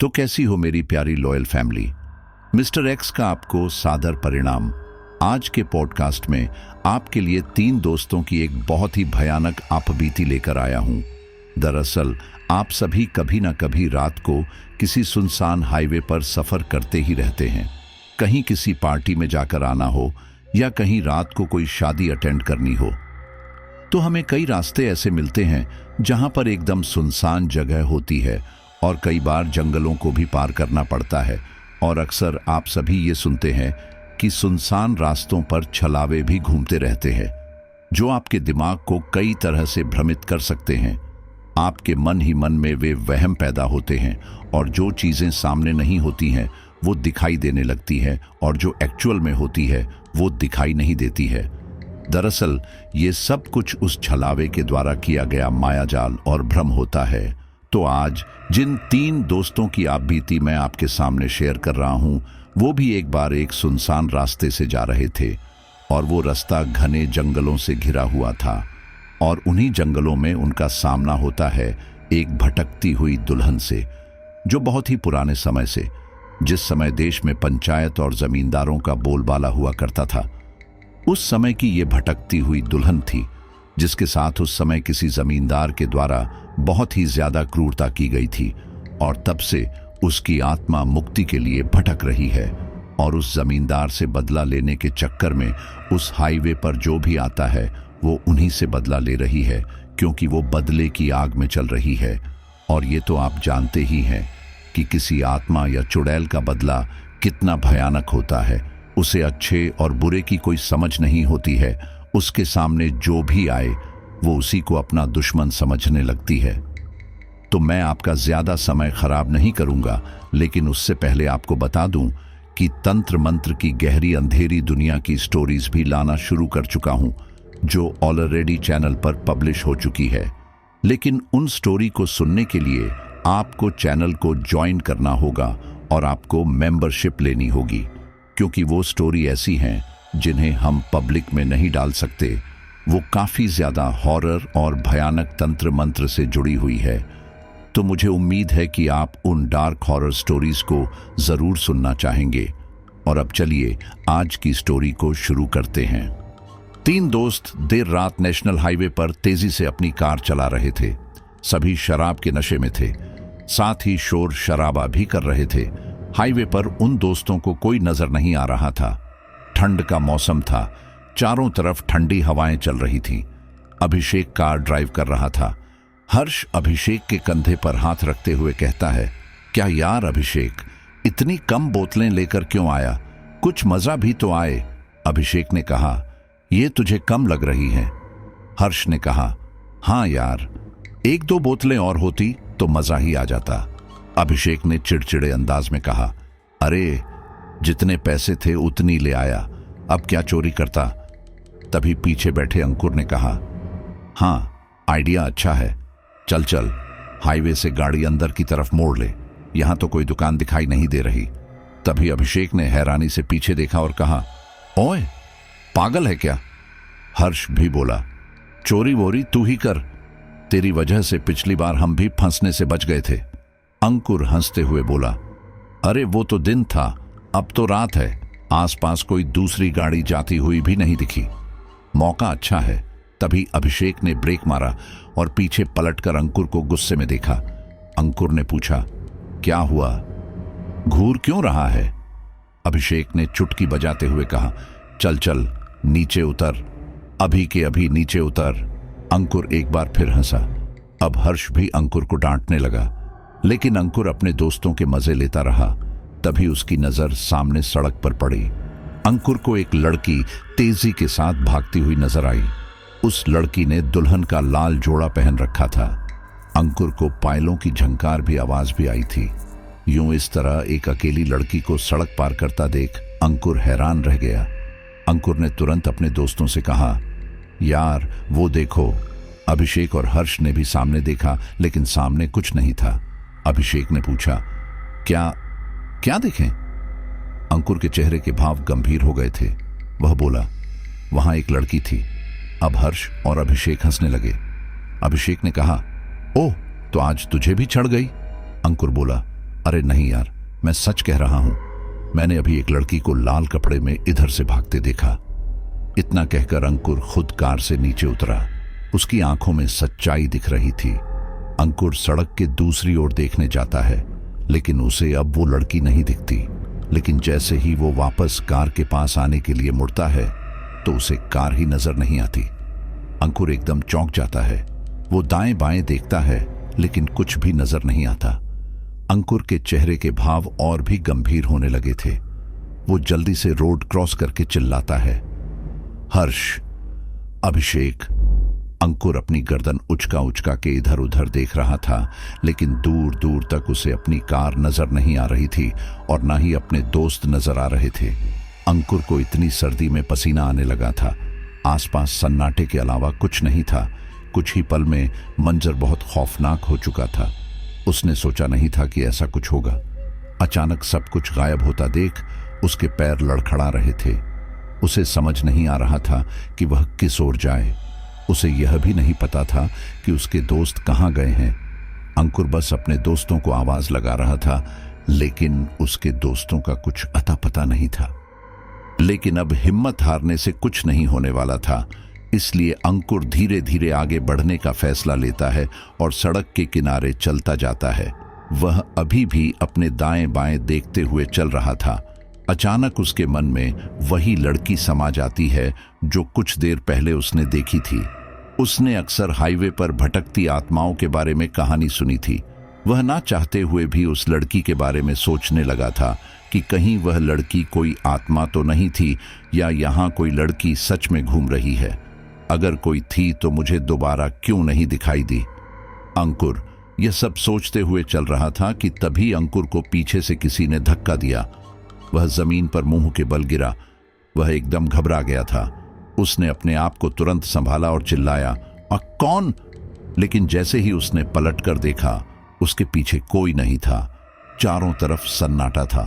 तो कैसी हो मेरी प्यारी लॉयल फैमिली। मिस्टर एक्स का आपको सादर परिणाम। आज के पॉडकास्ट में आपके लिए 3 दोस्तों की एक बहुत ही भयानक आपबीती लेकर आया हूं। दरअसल आप सभी कभी ना कभी रात को किसी सुनसान हाईवे पर सफर करते ही रहते हैं। कहीं किसी पार्टी में जाकर आना हो या कहीं रात को कोई शादी अटेंड करनी हो, तो हमें कई रास्ते ऐसे मिलते हैं जहां पर एकदम सुनसान जगह होती है और कई बार जंगलों को भी पार करना पड़ता है। और अक्सर आप सभी ये सुनते हैं कि सुनसान रास्तों पर छलावे भी घूमते रहते हैं, जो आपके दिमाग को कई तरह से भ्रमित कर सकते हैं। आपके मन ही मन में वे वहम पैदा होते हैं और जो चीज़ें सामने नहीं होती हैं वो दिखाई देने लगती है और जो एक्चुअल में होती है वो दिखाई नहीं देती है। दरअसल ये सब कुछ उस छलावे के द्वारा किया गया मायाजाल और भ्रम होता है। तो आज जिन 3 दोस्तों की आपबीती मैं आपके सामने शेयर कर रहा हूं, वो भी एक बार एक सुनसान रास्ते से जा रहे थे और वो रास्ता घने जंगलों से घिरा हुआ था। और उन्हीं जंगलों में उनका सामना होता है एक भटकती हुई दुल्हन से, जो बहुत ही पुराने समय से, जिस समय देश में पंचायत और जमींदारों का बोलबाला हुआ करता था, उस समय की ये भटकती हुई दुल्हन थी, जिसके साथ उस समय किसी जमींदार के द्वारा बहुत ही ज्यादा क्रूरता की गई थी। और तब से उसकी आत्मा मुक्ति के लिए भटक रही है और उस जमींदार से बदला लेने के चक्कर में उस हाईवे पर जो भी आता है वो उन्हीं से बदला ले रही है, क्योंकि वो बदले की आग में चल रही है। और ये तो आप जानते ही हैं कि किसी आत्मा या चुड़ैल का बदला कितना भयानक होता है। उसे अच्छे और बुरे की कोई समझ नहीं होती है। उसके सामने जो भी आए वो उसी को अपना दुश्मन समझने लगती है। तो मैं आपका ज्यादा समय खराब नहीं करूंगा, लेकिन उससे पहले आपको बता दूं कि तंत्र मंत्र की गहरी अंधेरी दुनिया की स्टोरीज भी लाना शुरू कर चुका हूं, जो ऑलरेडी चैनल पर पब्लिश हो चुकी है। लेकिन उन स्टोरी को सुनने के लिए आपको चैनल को ज्वाइन करना होगा और आपको मेंबरशिप लेनी होगी, क्योंकि वो स्टोरी ऐसी हैं जिन्हें हम पब्लिक में नहीं डाल सकते। वो काफी ज्यादा हॉरर और भयानक तंत्र मंत्र से जुड़ी हुई है। तो मुझे उम्मीद है कि आप उन डार्क हॉरर स्टोरीज को जरूर सुनना चाहेंगे। और अब चलिए आज की स्टोरी को शुरू करते हैं। 3 दोस्त देर रात नेशनल हाईवे पर तेजी से अपनी कार चला रहे थे। सभी शराब के नशे में थे, साथ ही शोर शराबा भी कर रहे थे। हाईवे पर उन दोस्तों को कोई नजर नहीं आ रहा था। ठंड का मौसम था, चारों तरफ ठंडी हवाएं चल रही थी। अभिषेक कार ड्राइव कर रहा था। हर्ष अभिषेक के कंधे पर हाथ रखते हुए कहता है, क्या यार अभिषेक, इतनी कम बोतलें लेकर क्यों आया? कुछ मजा भी तो आए। अभिषेक ने कहा, ये तुझे कम लग रही हैं। हर्ष ने कहा, हाँ यार, 1-2 बोतलें और होती तो मजा ही आ जाता। अभिषेक ने चिड़चिड़े अंदाज में कहा, अरे जितने पैसे थे उतनी ले आया, अब क्या चोरी करता? तभी पीछे बैठे अंकुर ने कहा, हाँ आइडिया अच्छा है, चल चल हाईवे से गाड़ी अंदर की तरफ मोड़ ले, यहां तो कोई दुकान दिखाई नहीं दे रही। तभी अभिषेक ने हैरानी से पीछे देखा और कहा, ओए पागल है क्या? हर्ष भी बोला, चोरी वोरी तू ही कर, तेरी वजह से पिछली बार हम भी फंसने से बच गए थे। अंकुर हंसते हुए बोला, अरे वो तो दिन था, अब तो रात है, आसपास कोई दूसरी गाड़ी जाती हुई भी नहीं दिखी, मौका अच्छा है। तभी अभिषेक ने ब्रेक मारा और पीछे पलटकर अंकुर को गुस्से में देखा। अंकुर ने पूछा, क्या हुआ, घूर क्यों रहा है? अभिषेक ने चुटकी बजाते हुए कहा, चल चल नीचे उतर, अभी के अभी नीचे उतर। अंकुर एक बार फिर हंसा। अब हर्ष भी अंकुर को डांटने लगा, लेकिन अंकुर अपने दोस्तों के मजे लेता रहा। तभी उसकी नजर सामने सड़क पर पड़ी। अंकुर को एक लड़की तेजी के साथ भागती हुई नजर आई। उस लड़की ने दुल्हन का लाल जोड़ा पहन रखा था। अंकुर को पायलों की झंकार भी आवाज भी आई थी। यूं इस तरह एक अकेली लड़की को सड़क पार करता देख अंकुर हैरान रह गया। अंकुर ने तुरंत अपने दोस्तों से कहा, यार वो देखो। अभिषेक और हर्ष ने भी सामने देखा, लेकिन सामने कुछ नहीं था। अभिषेक ने पूछा, क्या क्या देखें? अंकुर के चेहरे के भाव गंभीर हो गए थे। वह बोला, वहां एक लड़की थी। अब हर्ष और अभिषेक हंसने लगे। अभिषेक ने कहा, ओह तो आज तुझे भी चढ़ गई? अंकुर बोला, अरे नहीं यार, मैं सच कह रहा हूं। मैंने अभी एक लड़की को लाल कपड़े में इधर से भागते देखा। इतना कहकर अंकुर खुद कार से नीचे उतरा। उसकी आंखों में सच्चाई दिख रही थी। अंकुर सड़क के दूसरी ओर देखने जाता है, लेकिन उसे अब वो लड़की नहीं दिखती। लेकिन जैसे ही वो वापस कार के पास आने के लिए मुड़ता है तो उसे कार ही नजर नहीं आती। अंकुर एकदम चौंक जाता है। वो दाएं बाएं देखता है, लेकिन कुछ भी नजर नहीं आता। अंकुर के चेहरे के भाव और भी गंभीर होने लगे थे। वो जल्दी से रोड क्रॉस करके चिल्लाता है, हर्ष, अभिषेक। अंकुर अपनी गर्दन उचका उचका के इधर उधर देख रहा था, लेकिन दूर दूर तक उसे अपनी कार नजर नहीं आ रही थी और ना ही अपने दोस्त नजर आ रहे थे। अंकुर को इतनी सर्दी में पसीना आने लगा था। आसपास सन्नाटे के अलावा कुछ नहीं था। कुछ ही पल में मंजर बहुत खौफनाक हो चुका था। उसने सोचा नहीं था कि ऐसा कुछ होगा। अचानक सब कुछ गायब होता देख उसके पैर लड़खड़ा रहे थे। उसे समझ नहीं आ रहा था कि वह किस ओर जाए। उसे यह भी नहीं पता था कि उसके दोस्त कहाँ गए हैं। अंकुर बस अपने दोस्तों को आवाज लगा रहा था, लेकिन उसके दोस्तों का कुछ अता पता नहीं था। लेकिन अब हिम्मत हारने से कुछ नहीं होने वाला था, इसलिए अंकुर धीरे धीरे आगे बढ़ने का फैसला लेता है और सड़क के किनारे चलता जाता है। वह अभी भी अपने दाएं बाएं देखते हुए चल रहा था। अचानक उसके मन में वही लड़की समा जाती है जो कुछ देर पहले उसने देखी थी। उसने अक्सर हाईवे पर भटकती आत्माओं के बारे में कहानी सुनी थी। वह ना चाहते हुए भी उस लड़की के बारे में सोचने लगा था कि कहीं वह लड़की कोई आत्मा तो नहीं थी, या यहाँ कोई लड़की सच में घूम रही है। अगर कोई थी तो मुझे दोबारा क्यों नहीं दिखाई दी। अंकुर यह सब सोचते हुए चल रहा था कि तभी अंकुर को पीछे से किसी ने धक्का दिया। वह जमीन पर मुंह के बल गिरा। वह एकदम घबरा गया था। उसने अपने आप को तुरंत संभाला और चिल्लाया, कौन? लेकिन जैसे ही उसने पलट कर देखा, उसके पीछे कोई नहीं था। चारों तरफ सन्नाटा था।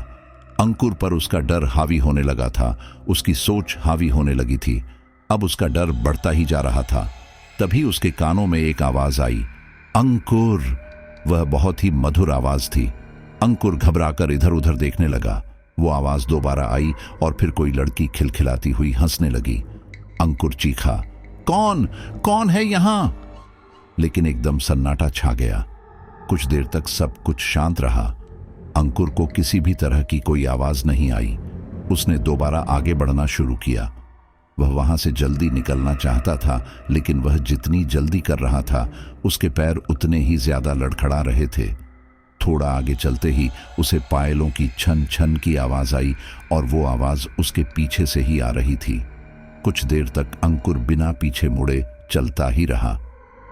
अंकुर पर उसका डर हावी होने लगा था। उसकी सोच हावी होने लगी थी। अब उसका डर बढ़ता ही जा रहा था। तभी उसके कानों में एक आवाज आई, अंकुर। वह बहुत ही मधुर आवाज थी। अंकुर घबराकर इधर उधर देखने लगा। वो आवाज दोबारा आई और फिर कोई लड़की खिलखिलाती हुई हंसने लगी। अंकुर चीखा, कौन कौन है यहां? लेकिन एकदम सन्नाटा छा गया। कुछ देर तक सब कुछ शांत रहा। अंकुर को किसी भी तरह की कोई आवाज नहीं आई। उसने दोबारा आगे बढ़ना शुरू किया। वह वहां से जल्दी निकलना चाहता था, लेकिन वह जितनी जल्दी कर रहा था, उसके पैर उतने ही ज्यादा लड़खड़ा रहे थे। थोड़ा आगे चलते ही उसे पायलों की छन छन की आवाज आई और वो आवाज उसके पीछे से ही आ रही थी। कुछ देर तक अंकुर बिना पीछे मुड़े चलता ही रहा।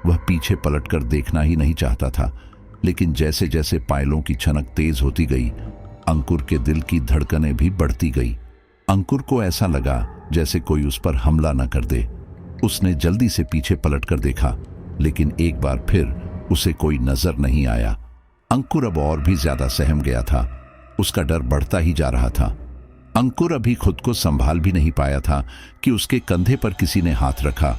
वह पीछे पलटकर देखना ही नहीं चाहता था, लेकिन जैसे जैसे पायलों की छनक तेज होती गई, अंकुर के दिल की धड़कनें भी बढ़ती गई। अंकुर को ऐसा लगा जैसे कोई उस पर हमला न कर दे। उसने जल्दी से पीछे पलटकर देखा, लेकिन एक बार फिर उसे कोई नजर नहीं आया। अंकुर अब और भी ज्यादा सहम गया था। उसका डर बढ़ता ही जा रहा था। अंकुर अभी खुद को संभाल भी नहीं पाया था कि उसके कंधे पर किसी ने हाथ रखा,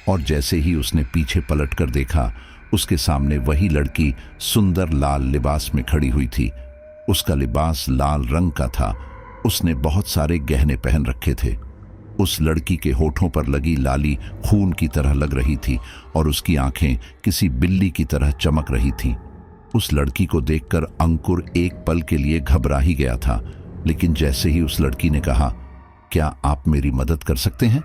और जैसे ही उसने पीछे पलटकर देखा, उसके सामने वही लड़की सुंदर लाल लिबास में खड़ी हुई थी। उसका लिबास लाल रंग का था। उसने बहुत सारे गहने पहन रखे थे। उस लड़की के होठों पर लगी लाली खून की तरह लग रही थी और उसकी आंखें किसी बिल्ली की तरह चमक रही थीं। उस लड़की को देखकर अंकुर एक पल के लिए घबरा ही गया था, लेकिन जैसे ही उस लड़की ने कहा, क्या आप मेरी मदद कर सकते हैं,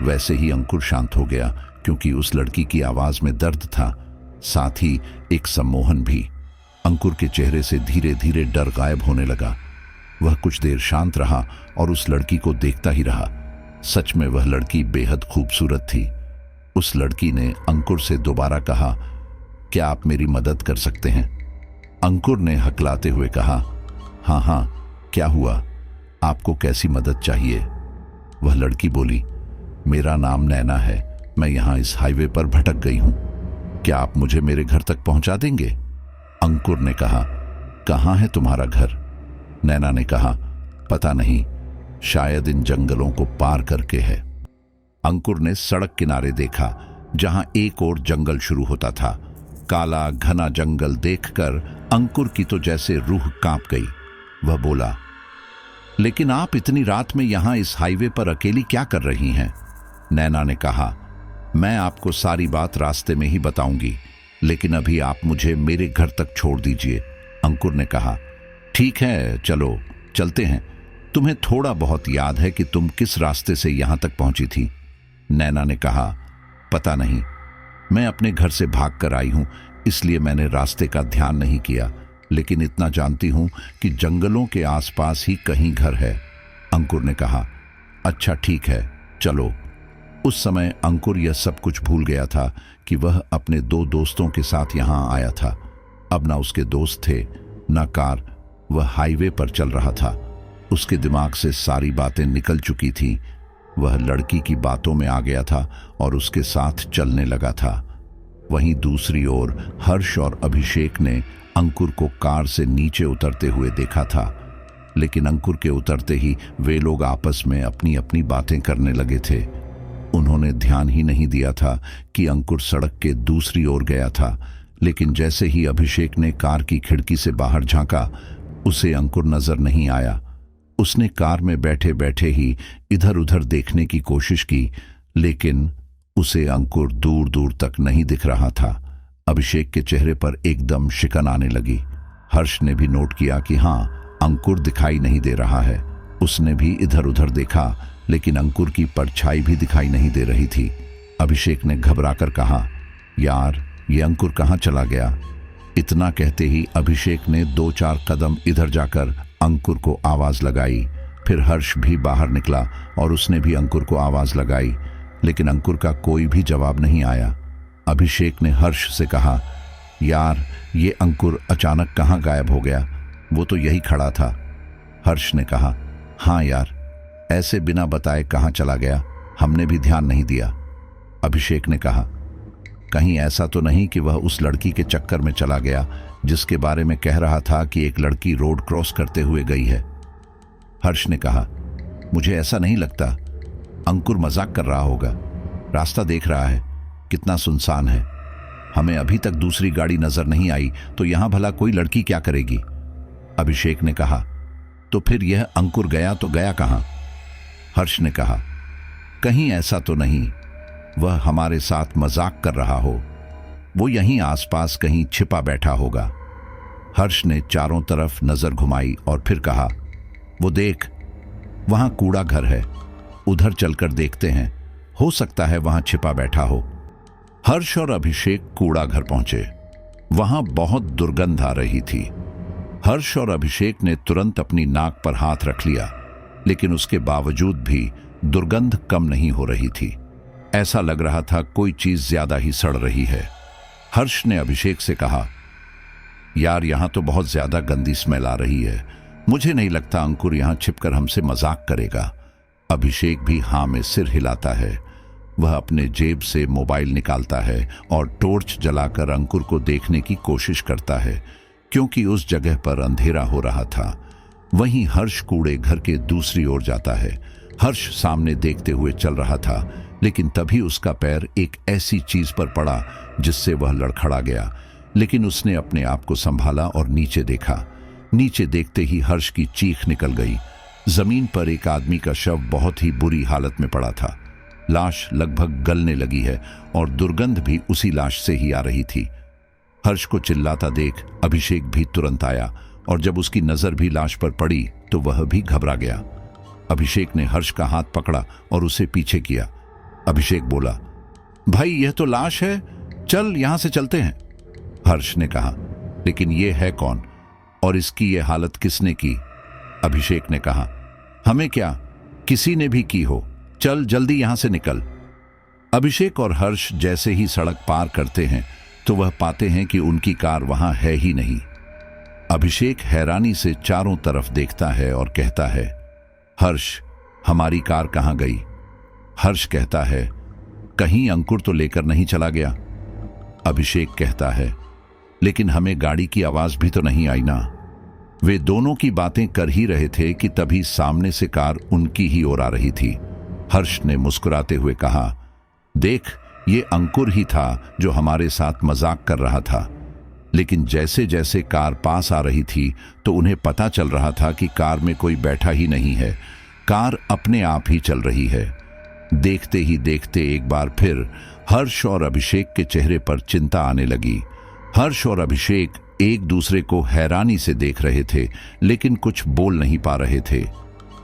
वैसे ही अंकुर शांत हो गया, क्योंकि उस लड़की की आवाज में दर्द था, साथ ही एक सम्मोहन भी। अंकुर के चेहरे से धीरे धीरे डर गायब होने लगा। वह कुछ देर शांत रहा और उस लड़की को देखता ही रहा। सच में वह लड़की बेहद खूबसूरत थी। उस लड़की ने अंकुर से दोबारा कहा, क्या आप मेरी मदद कर सकते हैं? अंकुर ने हकलाते हुए कहा, हाँ हाँ, क्या हुआ, आपको कैसी मदद चाहिए? वह लड़की बोली, मेरा नाम नैना है। मैं यहाँ इस हाईवे पर भटक गई हूँ। क्या आप मुझे मेरे घर तक पहुंचा देंगे? अंकुर ने कहा, कहाँ है तुम्हारा घर? नैना ने कहा, पता नहीं, शायद इन जंगलों को पार करके है। अंकुर ने सड़क किनारे देखा, जहां एक और जंगल शुरू होता था। काला घना जंगल देखकर अंकुर की तो जैसे रूह कांप गई। वह बोला, लेकिन आप इतनी रात में यहां इस हाईवे पर अकेली क्या कर रही हैं? नैना ने कहा, मैं आपको सारी बात रास्ते में ही बताऊंगी, लेकिन अभी आप मुझे मेरे घर तक छोड़ दीजिए। अंकुर ने कहा, ठीक है, चलो चलते हैं। तुम्हें थोड़ा बहुत याद है कि तुम किस रास्ते से यहां तक पहुंची थी? नैना ने कहा, पता नहीं, मैं अपने घर से भाग कर आई हूं, इसलिए मैंने रास्ते का ध्यान नहीं किया, लेकिन इतना जानती हूं कि जंगलों के आसपास ही कहीं घर है। अंकुर ने कहा, अच्छा ठीक है, चलो। उस समय अंकुर यह सब कुछ भूल गया था कि वह अपने दो दोस्तों के साथ यहां आया था। अब ना उसके दोस्त थे, ना कार, वह हाईवे पर चल रहा था। उसके दिमाग से सारी बातें निकल चुकी थीं। वह लड़की की बातों में आ गया था और उसके साथ चलने लगा था। वहीं दूसरी ओर हर्ष और अभिषेक ने अंकुर को कार से नीचे उतरते हुए देखा था, लेकिन अंकुर के उतरते ही वे लोग आपस में अपनी अपनी बातें करने लगे थे। उन्होंने ध्यान ही नहीं दिया था कि अंकुर सड़क के दूसरी ओर गया था, लेकिन जैसे ही अभिषेक ने कार की खिड़की से बाहर झांका, उसे अंकुर नजर नहीं आया। उसने कार में बैठे बैठे ही इधर उधर देखने की कोशिश की, लेकिन उसे अंकुर दूर दूर तक नहीं दिख रहा था। अभिषेक के चेहरे पर एकदम शिकन आने लगी। हर्ष ने भी नोट किया कि हाँ, अंकुर दिखाई नहीं दे रहा है। उसने भी इधर उधर देखा, लेकिन अंकुर की परछाई भी दिखाई नहीं दे रही थी। अभिषेक ने घबराकर कहा, यार, ये अंकुर कहाँ चला गया? इतना कहते ही अभिषेक ने 2-4 कदम इधर जाकर अंकुर को आवाज लगाई। फिर हर्ष भी बाहर निकला और उसने भी अंकुर को आवाज लगाई, लेकिन अंकुर का कोई भी जवाब नहीं आया। अभिषेक ने हर्ष से कहा, यार, ये अंकुर अचानक कहाँ गायब हो गया? वो तो यही खड़ा था। हर्ष ने कहा, हाँ यार, ऐसे बिना बताए कहाँ चला गया? हमने भी ध्यान नहीं दिया। अभिषेक ने कहा, कहीं ऐसा तो नहीं कि वह उस लड़की के चक्कर में चला गया जिसके बारे में कह रहा था कि एक लड़की रोड क्रॉस करते हुए गई है? हर्ष ने कहा, मुझे ऐसा नहीं लगता। अंकुर मजाक कर रहा होगा। रास्ता देख रहा है, कितना सुनसान है। हमें अभी तक दूसरी गाड़ी नजर नहीं आई, तो यहां भला कोई लड़की क्या करेगी? अभिषेक ने कहा, तो फिर यह अंकुर गया तो गया कहां? हर्ष ने कहा, कहीं ऐसा तो नहीं वह हमारे साथ मजाक कर रहा हो। वो यहीं आसपास कहीं छिपा बैठा होगा। हर्ष ने चारों तरफ नजर घुमाई और फिर कहा, वो देख, वहां कूड़ा घर है, उधर चलकर देखते हैं, हो सकता है वहां छिपा बैठा हो। हर्ष और अभिषेक कूड़ा घर पहुंचे। वहां बहुत दुर्गंध आ रही थी। हर्ष और अभिषेक ने तुरंत अपनी नाक पर हाथ रख लिया, लेकिन उसके बावजूद भी दुर्गंध कम नहीं हो रही थी। ऐसा लग रहा था कोई चीज ज्यादा ही सड़ रही है। हर्ष ने अभिषेक से कहा, यार, यहां तो बहुत ज्यादा गंदी स्मेल आ रही है। मुझे नहीं लगता अंकुर यहां छिपकर हमसे मजाक करेगा। अभिषेक भी हाँ में सिर हिलाता है। वह अपने जेब से मोबाइल निकालता है और टॉर्च जलाकर अंकुर को देखने की कोशिश करता है, क्योंकि उस जगह पर अंधेरा हो रहा था। वहीं हर्ष कूड़े घर के दूसरी ओर जाता है। हर्ष सामने देखते हुए चल रहा था, लेकिन तभी उसका पैर एक ऐसी चीज पर पड़ा जिससे वह लड़खड़ा गया, लेकिन उसने अपने आप को संभाला और नीचे देखा। नीचे देखते ही हर्ष की चीख निकल गई। जमीन पर एक आदमी का शव बहुत ही बुरी हालत में पड़ा था। लाश लगभग गलने लगी है और दुर्गंध भी उसी लाश से ही आ रही थी। हर्ष को चिल्लाता देख अभिषेक भी तुरंत आया, और जब उसकी नजर भी लाश पर पड़ी तो वह भी घबरा गया। अभिषेक ने हर्ष का हाथ पकड़ा और उसे पीछे किया। अभिषेक बोला, भाई, यह तो लाश है, चल यहां से चलते हैं। हर्ष ने कहा, लेकिन यह है कौन और इसकी यह हालत किसने की? अभिषेक ने कहा, हमें क्या, किसी ने भी की हो, चल जल्दी यहां से निकल। अभिषेक और हर्ष जैसे ही सड़क पार करते हैं तो वह पाते हैं कि उनकी कार वहां है ही नहीं। अभिषेक हैरानी से चारों तरफ देखता है और कहता है, हर्ष, हमारी कार कहां गई? हर्ष कहता है, कहीं अंकुर तो लेकर नहीं चला गया? अभिषेक कहता है, लेकिन हमें गाड़ी की आवाज भी तो नहीं आई ना। वे दोनों की बातें कर ही रहे थे कि तभी सामने से कार उनकी ही ओर आ रही थी। हर्ष ने मुस्कुराते हुए कहा, देख, ये अंकुर ही था जो हमारे साथ मजाक कर रहा था। लेकिन जैसे जैसे कार पास आ रही थी तो उन्हें पता चल रहा था कि कार में कोई बैठा ही नहीं है, कार अपने आप ही चल रही है। देखते ही देखते एक बार फिर हर्ष और अभिषेक के चेहरे पर चिंता आने लगी। हर्ष और अभिषेक एक दूसरे को हैरानी से देख रहे थे, लेकिन कुछ बोल नहीं पा रहे थे।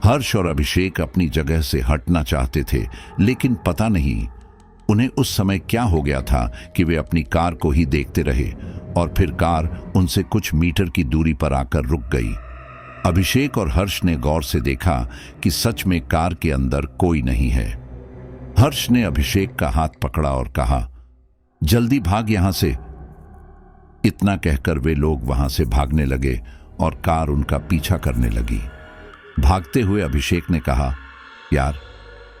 हर्ष और अभिषेक अपनी जगह से हटना चाहते थे, लेकिन पता नहीं उन्हें उस समय क्या हो गया था कि वे अपनी कार को ही देखते रहे और फिर कार उनसे कुछ मीटर की दूरी पर आकर रुक गई। अभिषेक और हर्ष ने गौर से देखा कि सच में कार के अंदर कोई नहीं है। हर्ष ने अभिषेक का हाथ पकड़ा और कहा, जल्दी भाग यहां से। इतना कहकर वे लोग वहां से भागने लगे और कार उनका पीछा करने लगी। भागते हुए अभिषेक ने कहा, यार,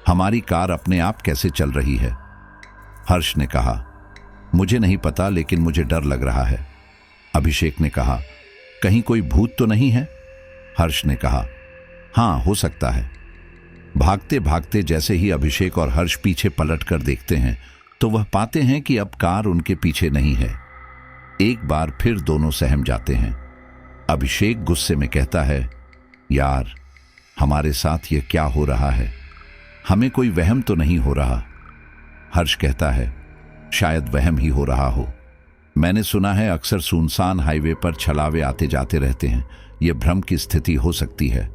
हमारी कार अपने आप कैसे चल रही है? हर्ष ने कहा, मुझे नहीं पता, लेकिन मुझे डर लग रहा है। अभिषेक ने कहा, कहीं कोई भूत तो नहीं है? हर्ष ने कहा, हाँ, हो सकता है। भागते भागते जैसे ही अभिषेक और हर्ष पीछे पलट कर देखते हैं तो वह पाते हैं कि अब कार उनके पीछे नहीं है। एक बार फिर दोनों सहम जाते हैं। अभिषेक गुस्से में कहता है, यार, हमारे साथ ये क्या हो रहा है? हमें कोई वहम तो नहीं हो रहा? हर्ष कहता है, शायद वहम ही हो रहा हो। मैंने सुना है अक्सर सुनसान हाईवे पर छलावे आते जाते रहते हैं, यह भ्रम की स्थिति हो सकती है।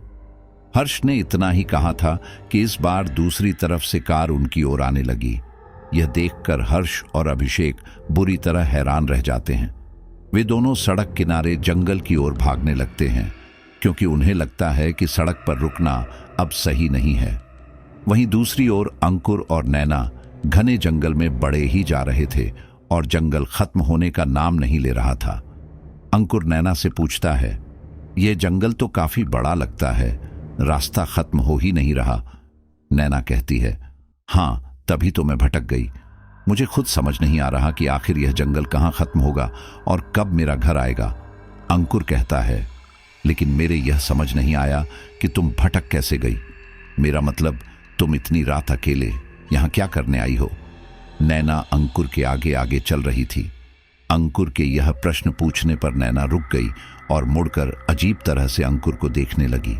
हर्ष ने इतना ही कहा था कि इस बार दूसरी तरफ से कार उनकी ओर आने लगी। यह देखकर हर्ष और अभिषेक बुरी तरह हैरान रह जाते हैं। वे दोनों सड़क किनारे जंगल की ओर भागने लगते हैं, क्योंकि उन्हें लगता है कि सड़क पर रुकना अब सही नहीं है। वहीं दूसरी ओर अंकुर और नैना घने जंगल में बड़े ही जा रहे थे और जंगल खत्म होने का नाम नहीं ले रहा था। अंकुर नैना से पूछता है, यह जंगल तो काफी बड़ा लगता है, रास्ता खत्म हो ही नहीं रहा। नैना कहती है, हाँ, तभी तो मैं भटक गई। मुझे खुद समझ नहीं आ रहा कि आखिर यह जंगल कहाँ खत्म होगा और कब मेरा घर आएगा। अंकुर कहता है, लेकिन मेरे यह समझ नहीं आया कि तुम भटक कैसे गई। मेरा मतलब, तुम इतनी रात अकेले यहां क्या करने आई हो? नैना अंकुर के आगे आगे चल रही थी। अंकुर के यह प्रश्न पूछने पर नैना रुक गई और मुड़कर अजीब तरह से अंकुर को देखने लगी।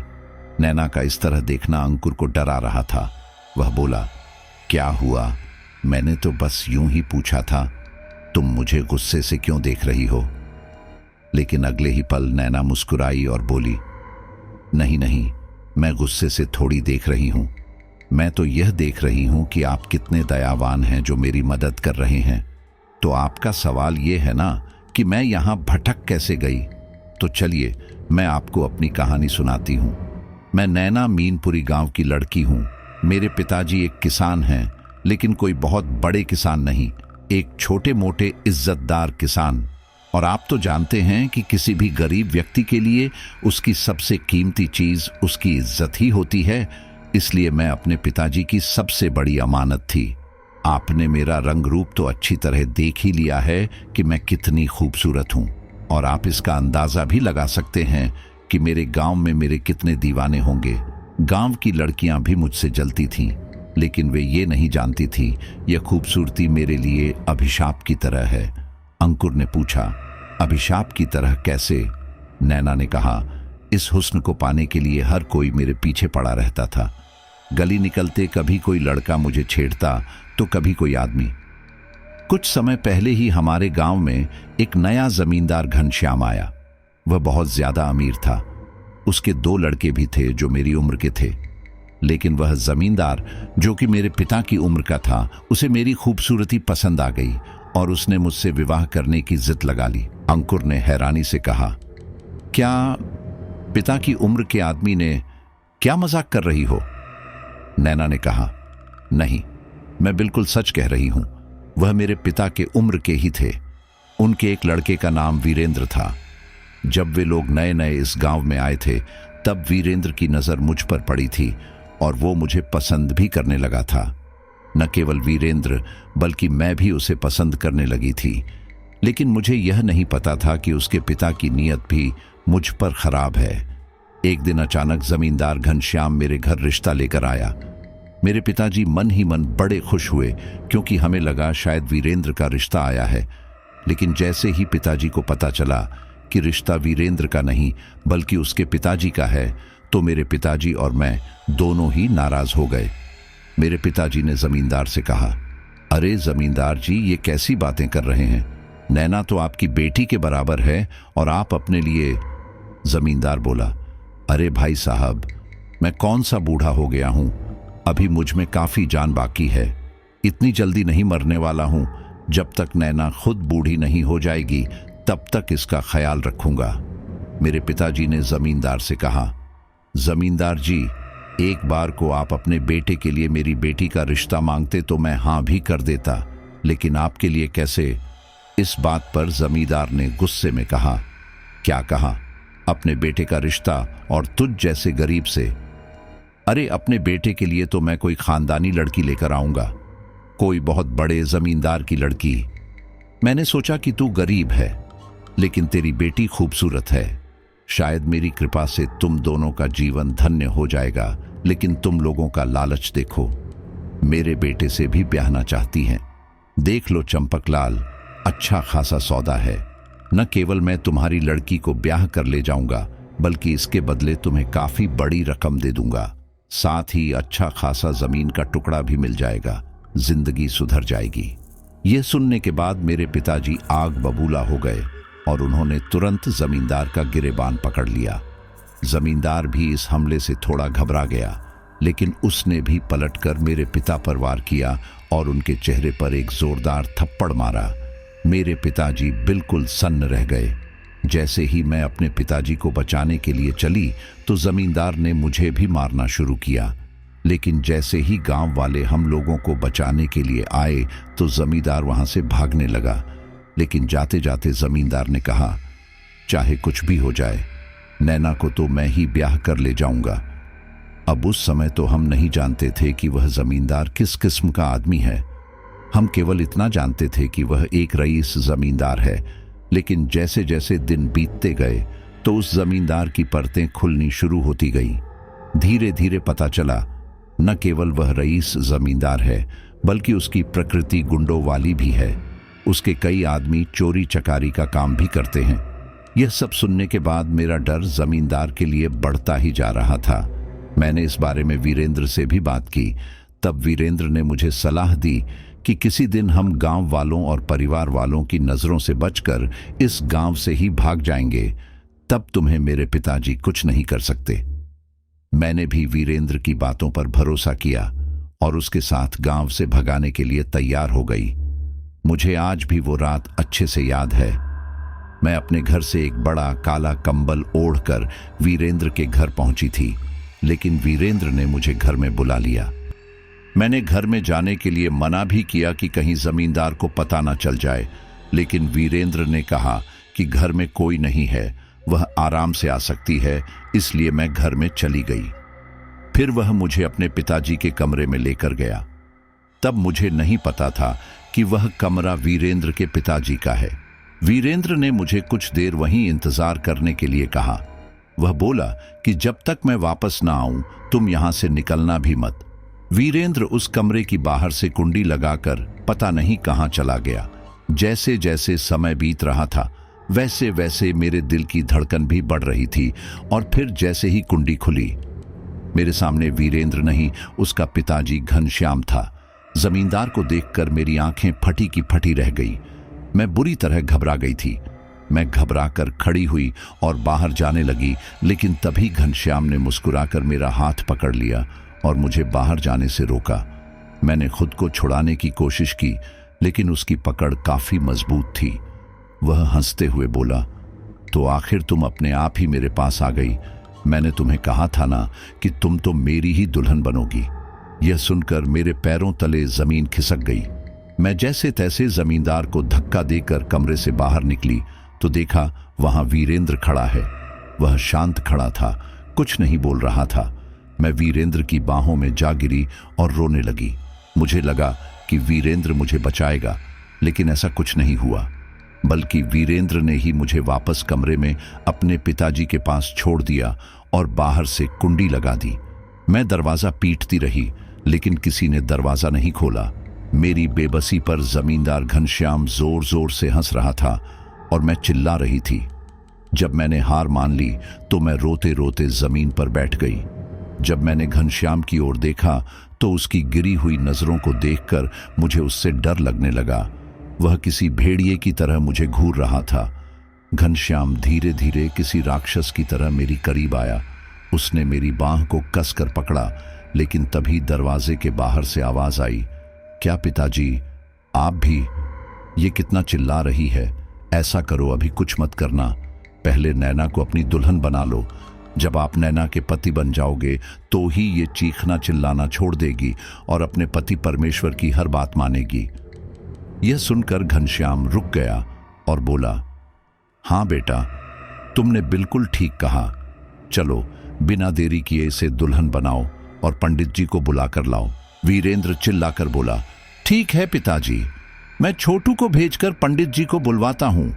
नैना का इस तरह देखना अंकुर को डरा रहा था। वह बोला, क्या हुआ? मैंने तो बस यूं ही पूछा था, तुम मुझे गुस्से से क्यों देख रही हो? लेकिन अगले ही पल नैना मुस्कुराई और बोली, नहीं नहीं, मैं गुस्से से थोड़ी देख रही हूं। मैं तो यह देख रही हूं कि आप कितने दयावान हैं जो मेरी मदद कर रहे हैं। तो आपका सवाल यह है ना कि मैं यहां भटक कैसे गई? तो चलिए मैं आपको अपनी कहानी सुनाती हूं। मैं नैना मीनपुरी गांव की लड़की हूं। मेरे पिताजी एक किसान हैं, लेकिन कोई बहुत बड़े किसान नहीं, एक छोटे मोटे इज्जतदार किसान। और आप तो जानते हैं कि किसी भी गरीब व्यक्ति के लिए उसकी सबसे कीमती चीज उसकी इज्जत ही होती है। इसलिए मैं अपने पिताजी की सबसे बड़ी अमानत थी। आपने मेरा रंग रूप तो अच्छी तरह देख ही लिया है कि मैं कितनी खूबसूरत हूं, और आप इसका अंदाजा भी लगा सकते हैं कि मेरे गांव में मेरे कितने दीवाने होंगे। गांव की लड़कियां भी मुझसे जलती थीं, लेकिन वे ये नहीं जानती थी यह खूबसूरती मेरे लिए अभिशाप की तरह है। अंकुर ने पूछा, अभिशाप की तरह कैसे? नैना ने कहा, इस हुस्न को पाने के लिए हर कोई मेरे पीछे पड़ा रहता था। गली निकलते कभी कोई लड़का मुझे छेड़ता तो कभी कोई आदमी। कुछ समय पहले ही हमारे गांव में एक नया जमींदार घनश्याम आया। वह बहुत ज्यादा अमीर था। उसके 2 लड़के भी थे जो मेरी उम्र के थे, लेकिन वह जमींदार जो कि मेरे पिता की उम्र का था, उसे मेरी खूबसूरती पसंद आ गई और उसने मुझसे विवाह करने की जिद लगा ली। अंकुर ने हैरानी से कहा, क्या पिता की उम्र के आदमी ने क्या मजाक कर रही हो? नैना ने कहा, नहीं, मैं बिल्कुल सच कह रही हूं। वह मेरे पिता के उम्र के ही थे। उनके एक लड़के का नाम वीरेंद्र था। जब वे लोग नए नए इस गांव में आए थे, तब वीरेंद्र की नजर मुझ पर पड़ी थी और वो मुझे पसंद भी करने लगा था। न केवल वीरेंद्र, बल्कि मैं भी उसे पसंद करने लगी थी। लेकिन मुझे यह नहीं पता था कि उसके पिता की नीयत भी मुझ पर खराब है। एक दिन अचानक जमींदार घनश्याम मेरे घर रिश्ता लेकर आया। मेरे पिताजी मन ही मन बड़े खुश हुए क्योंकि हमें लगा शायद वीरेंद्र का रिश्ता आया है। लेकिन जैसे ही पिताजी को पता चला कि रिश्ता वीरेंद्र का नहीं बल्कि उसके पिताजी का है, तो मेरे पिताजी और मैं दोनों ही नाराज हो गए। मेरे पिताजी ने जमींदार से कहा, अरे जमींदार जी, ये कैसी बातें कर रहे हैं? नैना तो आपकी बेटी के बराबर है और आप अपने लिए। जमींदार बोला, अरे भाई साहब, मैं कौन सा बूढ़ा हो गया हूं? अभी मुझ में काफी जान बाकी है। इतनी जल्दी नहीं मरने वाला हूं। जब तक नैना खुद बूढ़ी नहीं हो जाएगी तब तक इसका ख्याल रखूंगा। मेरे पिताजी ने जमींदार से कहा, जमींदार जी, एक बार को आप अपने बेटे के लिए मेरी बेटी का रिश्ता मांगते तो मैं हां भी कर देता, लेकिन आपके लिए कैसे? इस बात पर जमींदार ने गुस्से में कहा, क्या कहा? अपने बेटे का रिश्ता और तुझ जैसे गरीब से? अरे अपने बेटे के लिए तो मैं कोई खानदानी लड़की लेकर आऊंगा, कोई बहुत बड़े जमींदार की लड़की। मैंने सोचा कि तू गरीब है लेकिन तेरी बेटी खूबसूरत है। शायद मेरी कृपा से तुम दोनों का जीवन धन्य हो जाएगा, लेकिन तुम लोगों का लालच देखो। मेरे बेटे से भी ब्याहना चाहती हैं। देख लो चंपकलाल, अच्छा खासा सौदा है। न केवल मैं तुम्हारी लड़की को ब्याह कर ले जाऊंगा बल्कि इसके बदले तुम्हें काफी बड़ी रकम दे दूंगा। साथ ही अच्छा खासा जमीन का टुकड़ा भी मिल जाएगा। जिंदगी सुधर जाएगी। यह सुनने के बाद मेरे पिताजी आग बबूला हो गए और उन्होंने तुरंत जमींदार का गिरेबान पकड़ लिया। जमींदार भी इस हमले से थोड़ा घबरा गया, लेकिन उसने भी पलटकर मेरे पिता पर वार किया और उनके चेहरे पर एक जोरदार थप्पड़ मारा। मेरे पिताजी बिल्कुल सन्न रह गए। जैसे ही मैं अपने पिताजी को बचाने के लिए चली तो जमींदार ने मुझे भी मारना शुरू किया। लेकिन जैसे ही गांव वाले हम लोगों को बचाने के लिए आए तो जमींदार वहां से भागने लगा। लेकिन जाते जाते जमींदार ने कहा, चाहे कुछ भी हो जाए, नैना को तो मैं ही ब्याह कर ले जाऊंगा। अब उस समय तो हम नहीं जानते थे कि वह जमींदार किस किस्म का आदमी है। हम केवल इतना जानते थे कि वह एक रईस जमींदार है। लेकिन जैसे जैसे दिन बीतते गए तो उस जमींदार की परतें खुलनी शुरू होती गई। धीरे धीरे पता चला न केवल वह रईस जमींदार है बल्कि उसकी प्रकृति गुंडों वाली भी है। उसके कई आदमी चोरी चकारी का काम भी करते हैं। यह सब सुनने के बाद मेरा डर जमींदार के लिए बढ़ता ही जा रहा था। मैंने इस बारे में वीरेंद्र से भी बात की। तब वीरेंद्र ने मुझे सलाह दी कि किसी दिन हम गांव वालों और परिवार वालों की नजरों से बचकर इस गांव से ही भाग जाएंगे। तब तुम्हें मेरे पिताजी कुछ नहीं कर सकते। मैंने भी वीरेंद्र की बातों पर भरोसा किया और उसके साथ गांव से भगाने के लिए तैयार हो गई। मुझे आज भी वो रात अच्छे से याद है। मैं अपने घर से एक बड़ा काला कंबल ओढ़कर वीरेंद्र के घर पहुंची थी, लेकिन वीरेंद्र ने मुझे घर में बुला लिया। मैंने घर में जाने के लिए मना भी किया कि कहीं जमींदार को पता ना चल जाए, लेकिन वीरेंद्र ने कहा कि घर में कोई नहीं है, वह आराम से आ सकती है, इसलिए मैं घर में चली गई। फिर वह मुझे अपने पिताजी के कमरे में लेकर गया। तब मुझे नहीं पता था कि वह कमरा वीरेंद्र के पिताजी का है। वीरेंद्र ने मुझे कुछ देर वहीं इंतजार करने के लिए कहा। वह बोला कि जब तक मैं वापस ना आऊं तुम यहां से निकलना भी मत। वीरेंद्र उस कमरे की बाहर से कुंडी लगाकर पता नहीं कहां चला गया। जैसे जैसे समय बीत रहा था वैसे वैसे मेरे दिल की धड़कन भी बढ़ रही थी। और फिर जैसे ही कुंडी खुली, मेरे सामने वीरेंद्र नहीं उसका पिताजी घनश्याम था। जमींदार को देखकर मेरी आंखें फटी की फटी रह गई। मैं बुरी तरह घबरा गई थी। मैं घबराकर खड़ी हुई और बाहर जाने लगी, लेकिन तभी घनश्याम ने मुस्कुराकर मेरा हाथ पकड़ लिया और मुझे बाहर जाने से रोका। मैंने खुद को छुड़ाने की कोशिश की, लेकिन उसकी पकड़ काफी मजबूत थी। वह हंसते हुए बोला, तो आखिर तुम अपने आप ही मेरे पास आ गई। मैंने तुम्हें कहा था ना कि तुम तो मेरी ही दुल्हन बनोगी। यह सुनकर मेरे पैरों तले जमीन खिसक गई। मैं जैसे तैसे जमींदार को धक्का देकर कमरे से बाहर निकली तो देखा वहां वीरेंद्र खड़ा है। वह शांत खड़ा था, कुछ नहीं बोल रहा था। मैं वीरेंद्र की बाहों में जा गिरी और रोने लगी। मुझे लगा कि वीरेंद्र मुझे बचाएगा, लेकिन ऐसा कुछ नहीं हुआ, बल्कि वीरेंद्र ने ही मुझे वापस कमरे में अपने पिताजी के पास छोड़ दिया और बाहर से कुंडी लगा दी। मैं दरवाजा पीटती रही, लेकिन किसी ने दरवाजा नहीं खोला। मेरी बेबसी पर जमींदार घनश्याम जोर जोर से हंस रहा था और मैं चिल्ला रही थी। जब मैंने हार मान ली तो मैं रोते रोते जमीन पर बैठ गई। जब मैंने घनश्याम की ओर देखा तो उसकी गिरी हुई नजरों को देखकर मुझे उससे डर लगने लगा। वह किसी भेड़िए की तरह मुझे घूर रहा था। घनश्याम धीरे धीरे किसी राक्षस की तरह मेरी करीब आया। उसने मेरी बांह को कसकर पकड़ा, लेकिन तभी दरवाजे के बाहर से आवाज आई, क्या पिताजी आप भी? ये कितना चिल्ला रही है? ऐसा करो, अभी कुछ मत करना, पहले नैना को अपनी दुल्हन बना लो। जब आप नैना के पति बन जाओगे तो ही ये चीखना चिल्लाना छोड़ देगी और अपने पति परमेश्वर की हर बात मानेगी। यह सुनकर घनश्याम रुक गया और बोला, हाँ बेटा, तुमने बिल्कुल ठीक कहा। चलो बिना देरी किए इसे दुल्हन बनाओ और पंडित जी को बुलाकर लाओ। वीरेंद्र चिल्लाकर बोला, ठीक है पिताजी, मैं छोटू को भेजकर पंडित जी को बुलवाता हूं।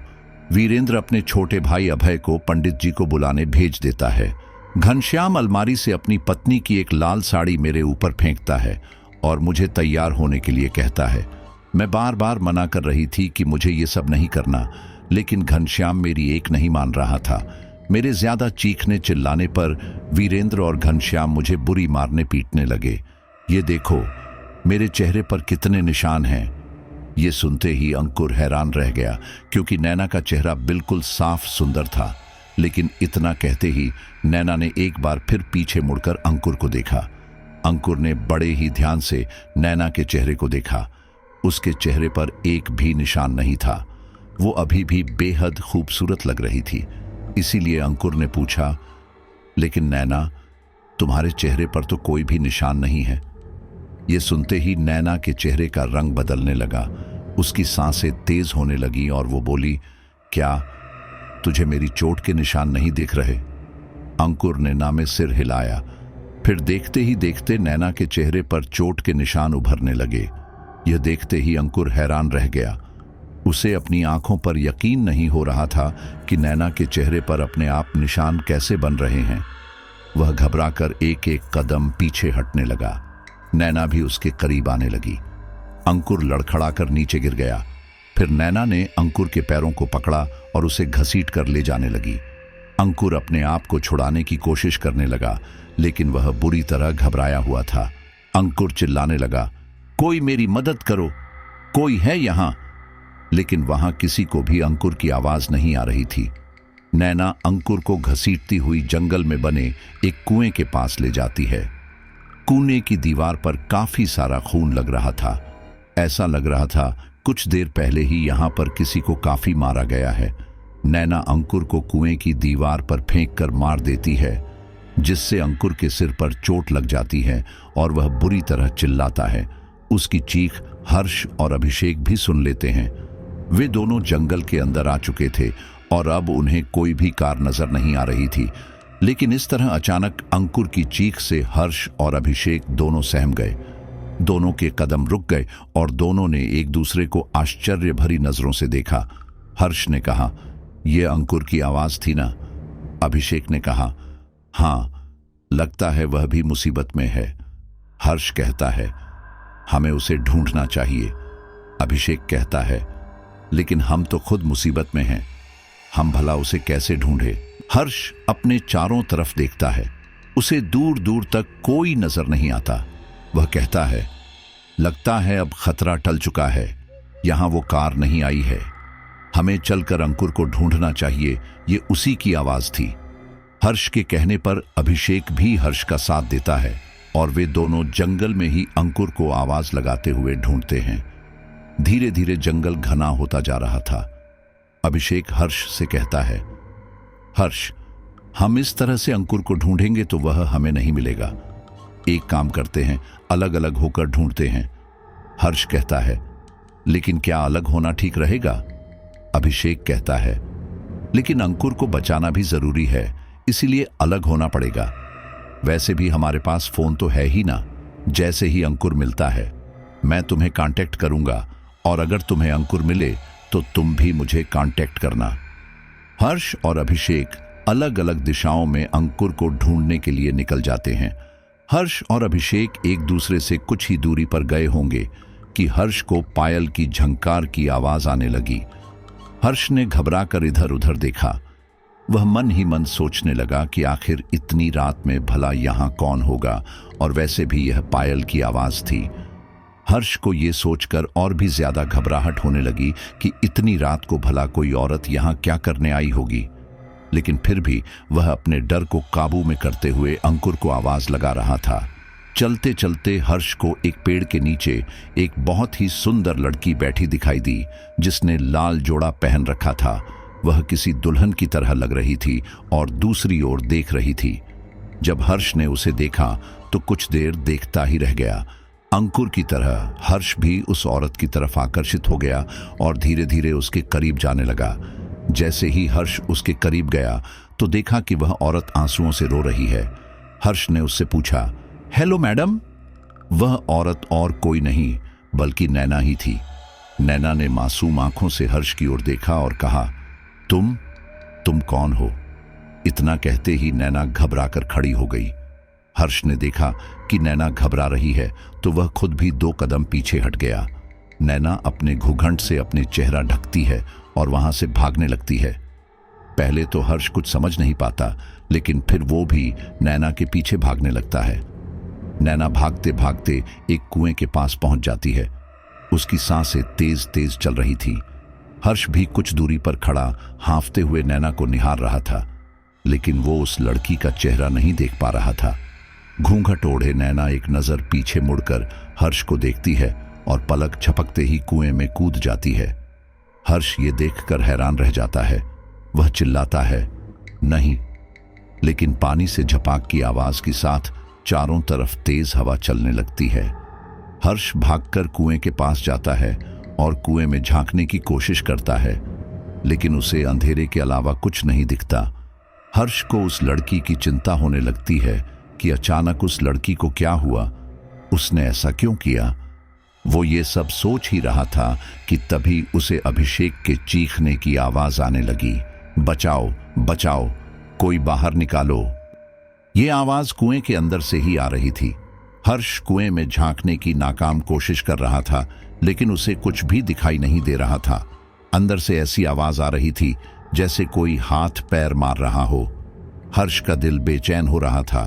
वीरेंद्र अपने छोटे भाई अभय को पंडित जी को बुलाने भेज देता है। घनश्याम अलमारी से अपनी पत्नी की एक लाल साड़ी मेरे ऊपर फेंकता है और मुझे तैयार होने के लिए कहता है। मैं बार बार मना कर रही थी कि मुझे ये सब नहीं करना, लेकिन घनश्याम मेरी एक नहीं मान रहा था। मेरे ज्यादा चीखने चिल्लाने पर वीरेंद्र और घनश्याम मुझे बुरी मारने पीटने लगे। ये देखो मेरे चेहरे पर कितने निशान हैं। ये सुनते ही अंकुर हैरान रह गया, क्योंकि नैना का चेहरा बिल्कुल साफ सुंदर था। लेकिन इतना कहते ही नैना ने एक बार फिर पीछे मुड़कर अंकुर को देखा। अंकुर ने बड़े ही ध्यान से नैना के चेहरे को देखा। उसके चेहरे पर एक भी निशान नहीं था। वो अभी भी बेहद खूबसूरत लग रही थी। इसीलिए अंकुर ने पूछा, लेकिन नैना, तुम्हारे चेहरे पर तो कोई भी निशान नहीं है। ये सुनते ही नैना के चेहरे का रंग बदलने लगा। उसकी सांसें तेज होने लगी और वो बोली, क्या तुझे मेरी चोट के निशान नहीं दिख रहे? अंकुर ने ना में सिर हिलाया। फिर देखते ही देखते नैना के चेहरे पर चोट के निशान उभरने लगे। यह देखते ही अंकुर हैरान रह गया। उसे अपनी आंखों पर यकीन नहीं हो रहा था कि नैना के चेहरे पर अपने आप निशान कैसे बन रहे हैं। वह घबराकर एक एक कदम पीछे हटने लगा। नैना भी उसके करीब आने लगी। अंकुर लड़खड़ाकर नीचे गिर गया। फिर नैना ने अंकुर के पैरों को पकड़ा और उसे घसीट कर ले जाने लगी। अंकुर अपने आप को छुड़ाने की कोशिश करने लगा, लेकिन वह बुरी तरह घबराया हुआ था। अंकुर चिल्लाने लगा, कोई मेरी मदद करो, कोई है यहां? लेकिन वहां किसी को भी अंकुर की आवाज नहीं आ रही थी। नैना अंकुर को घसीटती हुई जंगल में बने एक कुएं के पास ले जाती है। कुएं की दीवार पर काफी सारा खून लग रहा था। ऐसा लग रहा था कुछ देर पहले ही यहां पर किसी को काफी मारा गया है। नैना अंकुर को कुएं की दीवार पर फेंककर मार देती है, जिससे अंकुर के सिर पर चोट लग जाती है और वह बुरी तरह चिल्लाता है। उसकी चीख हर्ष और अभिषेक भी सुन लेते हैं। वे दोनों जंगल के अंदर आ चुके थे और अब उन्हें कोई भी कार नजर नहीं आ रही थी। लेकिन इस तरह अचानक अंकुर की चीख से हर्ष और अभिषेक दोनों सहम गए। दोनों के कदम रुक गए और दोनों ने एक दूसरे को आश्चर्य भरी नजरों से देखा। हर्ष ने कहा, यह अंकुर की आवाज थी ना? अभिषेक ने कहा, हाँ, लगता है वह भी मुसीबत में है। हर्ष कहता है, हमें उसे ढूंढना चाहिए। अभिषेक कहता है, लेकिन हम तो खुद मुसीबत में हैं, हम भला उसे कैसे ढूंढे? हर्ष अपने चारों तरफ देखता है। उसे दूर दूर तक कोई नजर नहीं आता। वह कहता है, लगता है अब खतरा टल चुका है। यहां वो कार नहीं आई है। हमें चलकर अंकुर को ढूंढना चाहिए, ये उसी की आवाज थी। हर्ष के कहने पर अभिषेक भी हर्ष का साथ देता है और वे दोनों जंगल में ही अंकुर को आवाज लगाते हुए ढूंढते हैं। धीरे धीरे जंगल घना होता जा रहा था। अभिषेक हर्ष से कहता है, हर्ष, हम इस तरह से अंकुर को ढूंढेंगे तो वह हमें नहीं मिलेगा। एक काम करते हैं, अलग अलग होकर ढूंढते हैं। हर्ष कहता है, लेकिन क्या अलग होना ठीक रहेगा? अभिषेक कहता है, लेकिन अंकुर को बचाना भी जरूरी है, इसीलिए अलग होना पड़ेगा। वैसे भी हमारे पास फोन तो है ही ना। जैसे ही अंकुर मिलता है मैं तुम्हें कांटेक्ट करूंगा और अगर तुम्हें अंकुर मिले तो तुम भी मुझे कांटेक्ट करना। हर्ष और अभिषेक अलग अलग दिशाओं में अंकुर को ढूंढने के लिए निकल जाते हैं। हर्ष और अभिषेक एक दूसरे से कुछ ही दूरी पर गए होंगे कि हर्ष को पायल की झंकार की आवाज आने लगी। हर्ष ने घबराकर इधर उधर देखा। वह मन ही मन सोचने लगा कि आखिर इतनी रात में भला यहाँ कौन होगा, और वैसे भी यह पायल की आवाज थी। हर्ष को ये सोचकर और भी ज्यादा घबराहट होने लगी कि इतनी रात को भला कोई औरत यहाँ क्या करने आई होगी। लेकिन फिर भी वह अपने डर को काबू में करते हुए अंकुर को आवाज लगा रहा था। चलते चलते हर्ष को एक पेड़ के नीचे एक बहुत ही सुंदर लड़की बैठी दिखाई दी, जिसने लाल जोड़ा पहन रखा था। वह किसी दुल्हन की तरह लग रही थी और दूसरी ओर देख रही थी। जब हर्ष ने उसे देखा तो कुछ देर देखता ही रह गया। अंकुर की तरह हर्ष भी उस औरत की तरफ आकर्षित हो गया और धीरे धीरे उसके करीब जाने लगा। जैसे ही हर्ष उसके करीब गया तो देखा कि वह औरत आंसुओं से रो रही है। हर्ष ने उससे पूछा, हेलो मैडम। वह औरत और कोई नहीं बल्कि नैना ही थी। नैना ने मासूम आंखों से हर्ष की ओर देखा और कहा, तुम कौन हो? इतना कहते ही नैना घबराकर खड़ी हो गई। हर्ष ने देखा कि नैना घबरा रही है तो वह खुद भी 2 कदम पीछे हट गया। नैना अपने घूंघट से अपने चेहरा ढकती है और वहां से भागने लगती है। पहले तो हर्ष कुछ समझ नहीं पाता, लेकिन फिर वो भी नैना के पीछे भागने लगता है। नैना भागते भागते एक कुएं के पास पहुंच जाती है। उसकी सांसें तेज तेज चल रही थी। हर्ष भी कुछ दूरी पर खड़ा हांफते हुए नैना को निहार रहा था, लेकिन वो उस लड़की का चेहरा नहीं देख पा रहा था। घूंघट ओढ़े नैना एक नजर पीछे मुड़कर हर्ष को देखती है और पलक झपकते ही कुएं में कूद जाती है। हर्ष ये देखकर हैरान रह जाता है। वह चिल्लाता है, नहीं, लेकिन पानी से झपाक की आवाज के साथ चारों तरफ तेज हवा चलने लगती है। हर्ष भागकर कुएं के पास जाता है और कुएं में झांकने की कोशिश करता है, लेकिन उसे अंधेरे के अलावा कुछ नहीं दिखता। हर्ष को उस लड़की की चिंता होने लगती है कि अचानक उस लड़की को क्या हुआ, उसने ऐसा क्यों किया। वो ये सब सोच ही रहा था कि तभी उसे अभिषेक के चीखने की आवाज आने लगी, बचाओ बचाओ, कोई बाहर निकालो। ये आवाज कुएं के अंदर से ही आ रही थी। हर्ष कुएं में झांकने की नाकाम कोशिश कर रहा था, लेकिन उसे कुछ भी दिखाई नहीं दे रहा था। अंदर से ऐसी आवाज आ रही थी जैसे कोई हाथ पैर मार रहा हो। हर्ष का दिल बेचैन हो रहा था।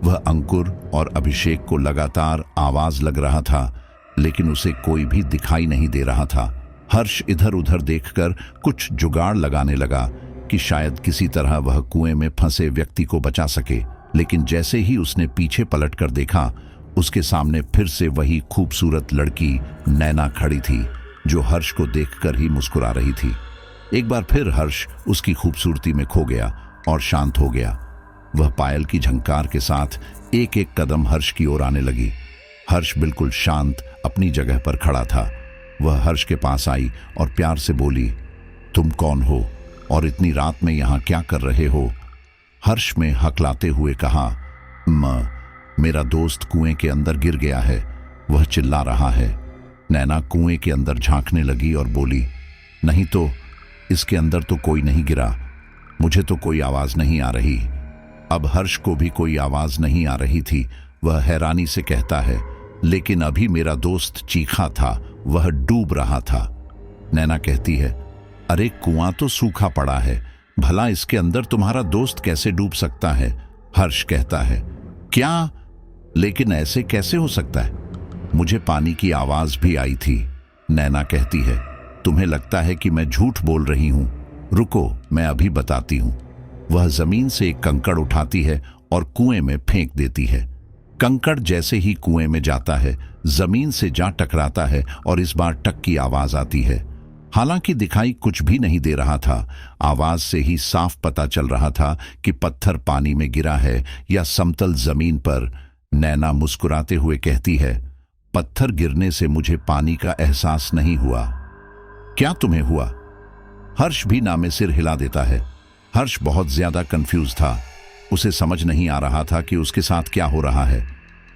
वह अंकुर और अभिषेक को लगातार आवाज लग रहा था, लेकिन उसे कोई भी दिखाई नहीं दे रहा था। हर्ष इधर उधर देखकर कुछ जुगाड़ लगाने लगा कि शायद किसी तरह वह कुएं में फंसे व्यक्ति को बचा सके, लेकिन जैसे ही उसने पीछे पलटकर देखा, उसके सामने फिर से वही खूबसूरत लड़की नैना खड़ी थी, जो हर्ष को देखकर ही मुस्कुरा रही थी। एक बार फिर हर्ष उसकी खूबसूरती में खो गया और शांत हो गया। वह पायल की झंकार के साथ एक एक कदम हर्ष की ओर आने लगी। हर्ष बिल्कुल शांत अपनी जगह पर खड़ा था। वह हर्ष के पास आई और प्यार से बोली, तुम कौन हो और इतनी रात में यहाँ क्या कर रहे हो? हर्ष में हकलाते हुए कहा, मेरा दोस्त कुएं के अंदर गिर गया है, वह चिल्ला रहा है। नैना कुएं के अंदर झांकने लगी और बोली, नहीं तो इसके अंदर तो कोई नहीं गिरा, मुझे तो कोई आवाज नहीं आ रही। अब हर्ष को भी कोई आवाज नहीं आ रही थी। वह हैरानी से कहता है, लेकिन अभी मेरा दोस्त चीखा था, वह डूब रहा था। नैना कहती है, अरे कुआं तो सूखा पड़ा है, भला इसके अंदर तुम्हारा दोस्त कैसे डूब सकता है? हर्ष कहता है, क्या? लेकिन ऐसे कैसे हो सकता है? मुझे पानी की आवाज भी आई थी। नैना कहती है, तुम्हें लगता है कि मैं झूठ बोल रही हूं? रुको, मैं अभी बताती हूं। वह जमीन से एक कंकड़ उठाती है और कुएं में फेंक देती है। कंकड़ जैसे ही कुएं में जाता है, जमीन से जा टकराता है और इस बार टक की आवाज आती है। हालांकि दिखाई कुछ भी नहीं दे रहा था, आवाज से ही साफ पता चल रहा था कि पत्थर पानी में गिरा है या समतल जमीन पर। नैना मुस्कुराते हुए कहती है, पत्थर गिरने से मुझे पानी का एहसास नहीं हुआ, क्या तुम्हें हुआ? हर्ष भी नामे सिर हिला देता है। हर्ष बहुत ज्यादा कंफ्यूज था। उसे समझ नहीं आ रहा था कि उसके साथ क्या हो रहा है।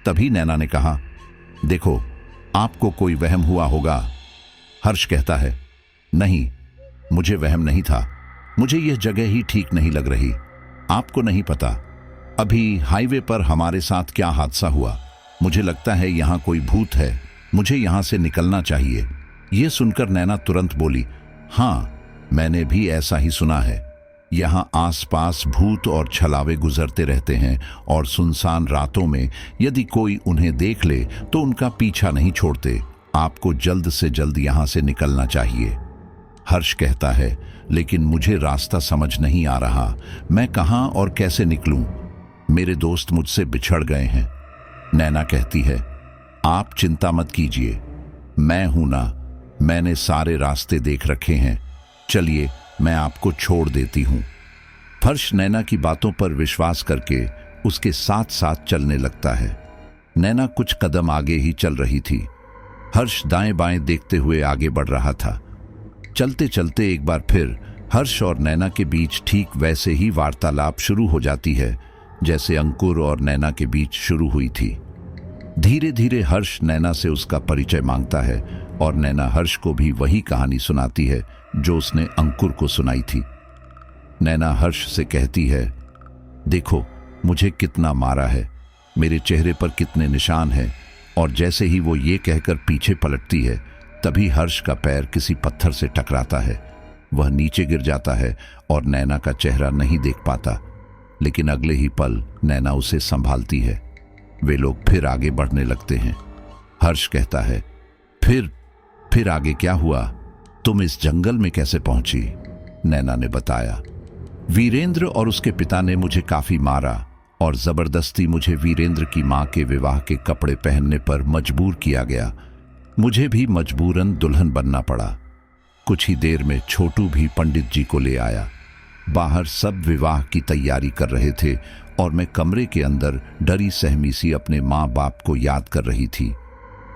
तभी नैना ने कहा, देखो, आपको कोई वहम हुआ होगा। हर्ष कहता है, नहीं, मुझे वहम नहीं था, मुझे यह जगह ही ठीक नहीं लग रही। आपको नहीं पता, अभी हाईवे पर हमारे साथ क्या हादसा हुआ, मुझे लगता है यहाँ कोई भूत है, मुझे यहाँ से निकलना चाहिए। ये सुनकर नैना तुरंत बोली, हाँ, मैंने भी ऐसा ही सुना है। यहाँ आसपास भूत और छलावे गुजरते रहते हैं और सुनसान रातों में यदि कोई उन्हें देख ले तो उनका पीछा नहीं छोड़ते। आपको जल्द से जल्द यहाँ से निकलना चाहिए। हर्ष कहता है, लेकिन मुझे रास्ता समझ नहीं आ रहा, मैं कहाँ और कैसे निकलूं? मेरे दोस्त मुझसे बिछड़ गए हैं। नैना कहती है, आप चिंता मत कीजिए, मैं हूं ना, मैंने सारे रास्ते देख रखे हैं, चलिए मैं आपको छोड़ देती हूं। हर्ष नैना की बातों पर विश्वास करके उसके साथ साथ चलने लगता है। नैना कुछ कदम आगे ही चल रही थी। हर्ष दाएं बाएं देखते हुए आगे बढ़ रहा था। चलते चलते एक बार फिर हर्ष और नैना के बीच ठीक वैसे ही वार्तालाप शुरू हो जाती है जैसे अंकुर और नैना के बीच शुरू हुई थी। धीरे धीरे हर्ष नैना से उसका परिचय मांगता है और नैना हर्ष को भी वही कहानी सुनाती है जो उसने अंकुर को सुनाई थी। नैना हर्ष से कहती है, देखो मुझे कितना मारा है, मेरे चेहरे पर कितने निशान हैं। और जैसे ही वो ये कहकर पीछे पलटती है तभी हर्ष का पैर किसी पत्थर से टकराता है। वह नीचे गिर जाता है और नैना का चेहरा नहीं देख पाता, लेकिन अगले ही पल नैना उसे संभालती है। वे लोग फिर आगे बढ़ने लगते हैं। हर्ष कहता है, फिर आगे क्या हुआ? तुम इस जंगल में कैसे पहुंची? नैना ने बताया, वीरेंद्र और उसके पिता ने मुझे काफी मारा और जबरदस्ती मुझे वीरेंद्र की मां के विवाह के कपड़े पहनने पर मजबूर किया गया। मुझे भी मजबूरन दुल्हन बनना पड़ा। कुछ ही देर में छोटू भी पंडित जी को ले आया। बाहर सब विवाह की तैयारी कर रहे थे और मैं कमरे के अंदर डरी सहमी सी अपने माँ बाप को याद कर रही थी।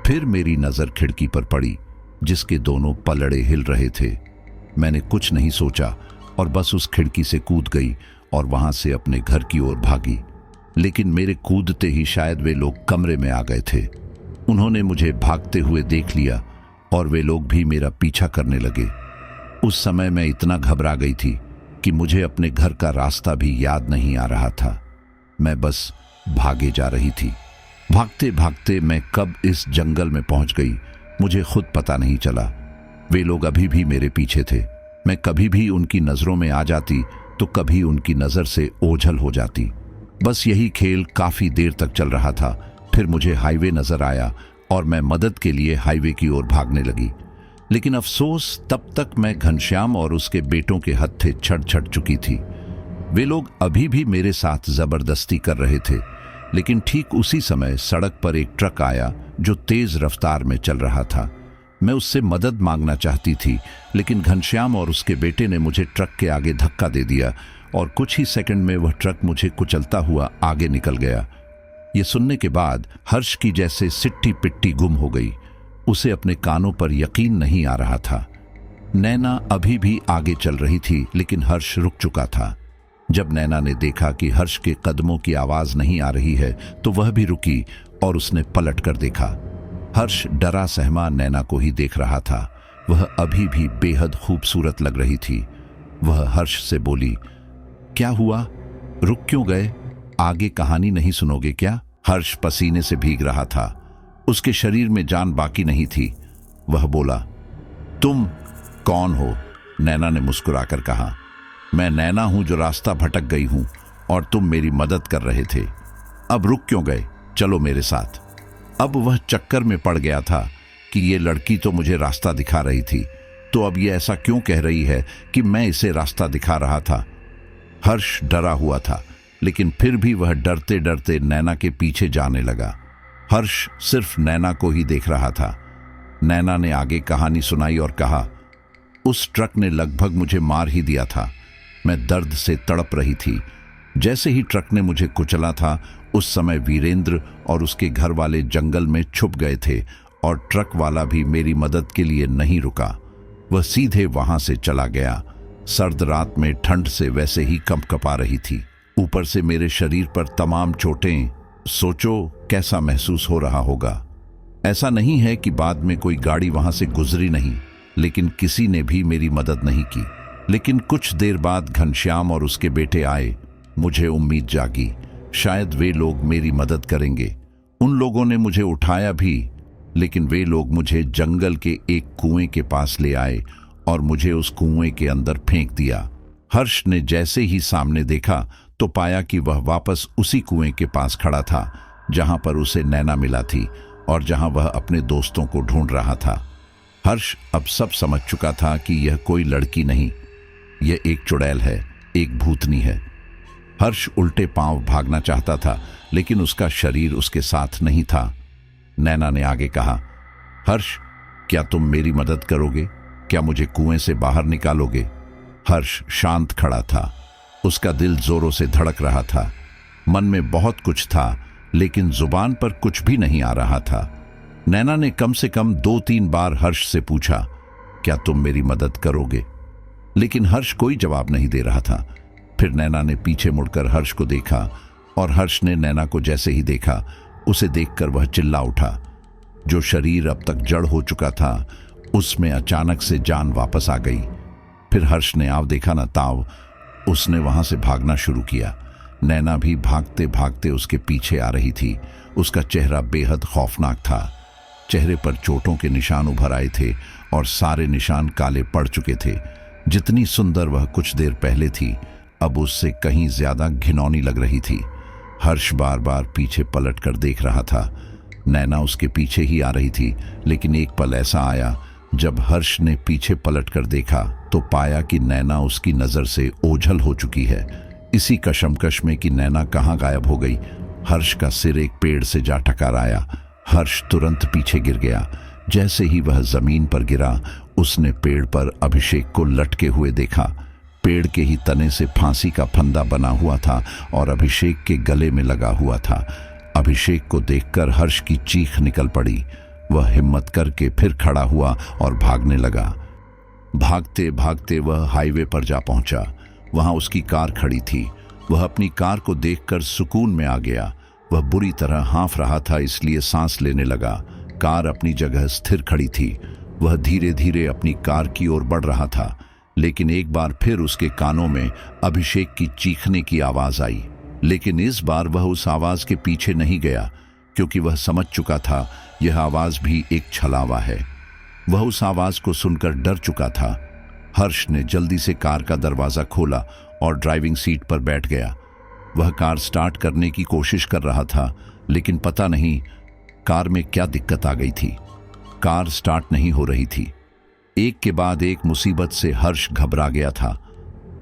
फिर मेरी नजर खिड़की पर पड़ी जिसके दोनों पलड़े हिल रहे थे। मैंने कुछ नहीं सोचा और बस उस खिड़की से कूद गई और वहां से अपने घर की ओर भागी। लेकिन मेरे कूदते ही शायद वे लोग कमरे में आ गए थे। उन्होंने मुझे भागते हुए देख लिया और वे लोग भी मेरा पीछा करने लगे। उस समय मैं इतना घबरा गई थी कि मुझे अपने घर का रास्ता भी याद नहीं आ रहा था। मैं बस भागे जा रही थी। भागते भागते मैं कब इस जंगल में पहुंच गई मुझे खुद पता नहीं चला। वे लोग अभी भी मेरे पीछे थे। मैं कभी भी उनकी नजरों में आ जाती तो कभी उनकी नजर से ओझल हो जाती। बस यही खेल काफी देर तक चल रहा था। फिर मुझे हाईवे नजर आया और मैं मदद के लिए हाईवे की ओर भागने लगी। लेकिन अफसोस, तब तक मैं घनश्याम और उसके बेटों के हत्थे छट चुकी थी। वे लोग अभी भी मेरे साथ जबरदस्ती कर रहे थे। लेकिन ठीक उसी समय सड़क पर एक ट्रक आया जो तेज रफ्तार में चल रहा था। मैं उससे मदद मांगना चाहती थी, लेकिन घनश्याम और उसके बेटे ने मुझे ट्रक के आगे धक्का दे दिया और कुछ ही सेकंड में वह ट्रक मुझे कुचलता हुआ आगे निकल गया। ये सुनने के बाद हर्ष की जैसे सिट्टी पिट्टी गुम हो गई। उसे अपने कानों पर यकीन नहीं आ रहा था। नैना अभी भी आगे चल रही थी, लेकिन हर्ष रुक चुका था। जब नैना ने देखा कि हर्ष के कदमों की आवाज नहीं आ रही है तो वह भी रुकी और उसने पलट कर देखा। हर्ष डरा सहमा नैना को ही देख रहा था। वह अभी भी बेहद खूबसूरत लग रही थी। वह हर्ष से बोली, क्या हुआ? रुक क्यों गए? आगे कहानी नहीं सुनोगे क्या? हर्ष पसीने से भीग रहा था। उसके शरीर में जान बाकी नहीं थी। वह बोला, तुम कौन हो? नैना ने मुस्कुराकर कहा, मैं नैना हूं जो रास्ता भटक गई हूं और तुम मेरी मदद कर रहे थे। अब रुक क्यों गए? चलो मेरे साथ। अब वह चक्कर में पड़ गया था कि ये लड़की तो मुझे रास्ता दिखा रही थी, तो अब ये ऐसा क्यों कह रही है कि मैं इसे रास्ता दिखा रहा था। हर्ष डरा हुआ था, लेकिन फिर भी वह डरते डरते नैना के पीछे जाने लगा। हर्ष सिर्फ नैना को ही देख रहा था। नैना ने आगे कहानी सुनाई और कहा, उस ट्रक ने लगभग मुझे मार ही दिया था। मैं दर्द से तड़प रही थी। जैसे ही ट्रक ने मुझे कुचला था, उस समय वीरेंद्र और उसके घर वाले जंगल में छुप गए थे और ट्रक वाला भी मेरी मदद के लिए नहीं रुका। वह सीधे वहां से चला गया। सर्द रात में ठंड से वैसे ही कंपकपा रही थी, ऊपर से मेरे शरीर पर तमाम चोटें। सोचो कैसा महसूस हो रहा होगा। ऐसा नहीं है कि बाद में कोई गाड़ी वहां से गुजरी नहीं, लेकिन किसी ने भी मेरी मदद नहीं की। लेकिन कुछ देर बाद घनश्याम और उसके बेटे आए। मुझे उम्मीद जागी। शायद वे लोग मेरी मदद करेंगे। उन लोगों ने मुझे उठाया भी, लेकिन वे लोग मुझे जंगल के एक कुएं के पास ले आए और मुझे उस कुएं के अंदर फेंक दिया। हर्ष ने जैसे ही सामने देखा तो पाया कि वह वापस उसी कुएं के पास खड़ा था जहां पर उसे नैना मिला थी और जहां वह अपने दोस्तों को ढूंढ रहा था। हर्ष अब सब समझ चुका था कि यह कोई लड़की नहीं, यह एक चुड़ैल है, एक भूतनी है। हर्ष उल्टे पांव भागना चाहता था, लेकिन उसका शरीर उसके साथ नहीं था। नैना ने आगे कहा, हर्ष, क्या तुम मेरी मदद करोगे? क्या मुझे कुएं से बाहर निकालोगे? हर्ष शांत खड़ा था। उसका दिल जोरों से धड़क रहा था। मन में बहुत कुछ था, लेकिन जुबान पर कुछ भी नहीं आ रहा था। नैना ने कम से कम 2-3 बार हर्ष से पूछा, क्या तुम मेरी मदद करोगे? लेकिन हर्ष कोई जवाब नहीं दे रहा था। फिर नैना ने पीछे मुड़कर हर्ष को देखा और हर्ष ने नैना को जैसे ही देखा, उसे देखकर वह चिल्ला उठा। जो शरीर अब तक जड़ हो चुका था, उसमें अचानक से जान वापस आ गई। फिर हर्ष ने आव देखा ना ताव, उसने वहां से भागना शुरू किया। नैना भी भागते भागते उसके पीछे आ रही थी। उसका चेहरा बेहद खौफनाक था। चेहरे पर चोटों के निशान उभर आए थे और सारे निशान काले पड़ चुके थे। जितनी सुंदर वह कुछ देर पहले थी, अब उससे कहीं ज्यादा घिनौनी लग रही थी। हर्ष बार बार पीछे पलट कर देख रहा था। नैना उसके पीछे ही आ रही थी, लेकिन एक पल ऐसा आया जब हर्ष ने पीछे पलट कर देखा तो पाया कि नैना उसकी नजर से ओझल हो चुकी है। इसी कशमकश में कि नैना कहाँ गायब हो गई, हर्ष का सिर एक पेड़ से जा टकराया। हर्ष तुरंत पीछे गिर गया। जैसे ही वह जमीन पर गिरा, उसने पेड़ पर अभिषेक को लटके हुए देखा। पेड़ के ही तने से फांसी का फंदा बना हुआ था और अभिषेक के गले में लगा हुआ था। अभिषेक को देखकर हर्ष की चीख निकल पड़ी। वह हिम्मत करके फिर खड़ा हुआ और भागने लगा। भागते भागते वह हाईवे पर जा पहुंचा। वहां उसकी कार खड़ी थी। वह अपनी कार को देखकर सुकून में आ गया। वह बुरी तरह हाँफ रहा था, इसलिए सांस लेने लगा। कार अपनी जगह स्थिर खड़ी थी। वह धीरे धीरे अपनी कार की ओर बढ़ रहा था, लेकिन एक बार फिर उसके कानों में अभिषेक की चीखने की आवाज आई। लेकिन इस बार वह उस आवाज के पीछे नहीं गया, क्योंकि वह समझ चुका था यह आवाज भी एक छलावा है। वह उस आवाज को सुनकर डर चुका था। हर्ष ने जल्दी से कार का दरवाजा खोला और ड्राइविंग सीट पर बैठ गया। वह कार स्टार्ट करने की कोशिश कर रहा था, लेकिन पता नहीं कार में क्या दिक्कत आ गई थी। कार स्टार्ट नहीं हो रही थी। एक के बाद एक मुसीबत से हर्ष घबरा गया था।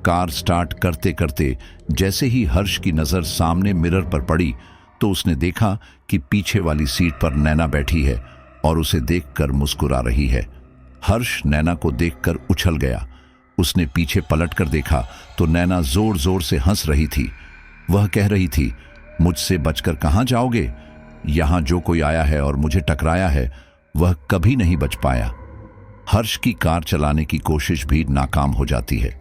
कार स्टार्ट करते करते जैसे ही हर्ष की नजर सामने मिरर पर पड़ी तो उसने देखा कि पीछे वाली सीट पर नैना बैठी है और उसे देखकर मुस्कुरा रही है। हर्ष नैना को देखकर उछल गया। उसने पीछे पलटकर देखा तो नैना जोर जोर से हंस रही थी। वह कह रही थी, मुझसे बचकर कहां जाओगे? यहां जो कोई आया है और मुझे टकराया है, वह कभी नहीं बच पाया। हर्ष की कार चलाने की कोशिश भी नाकाम हो जाती है।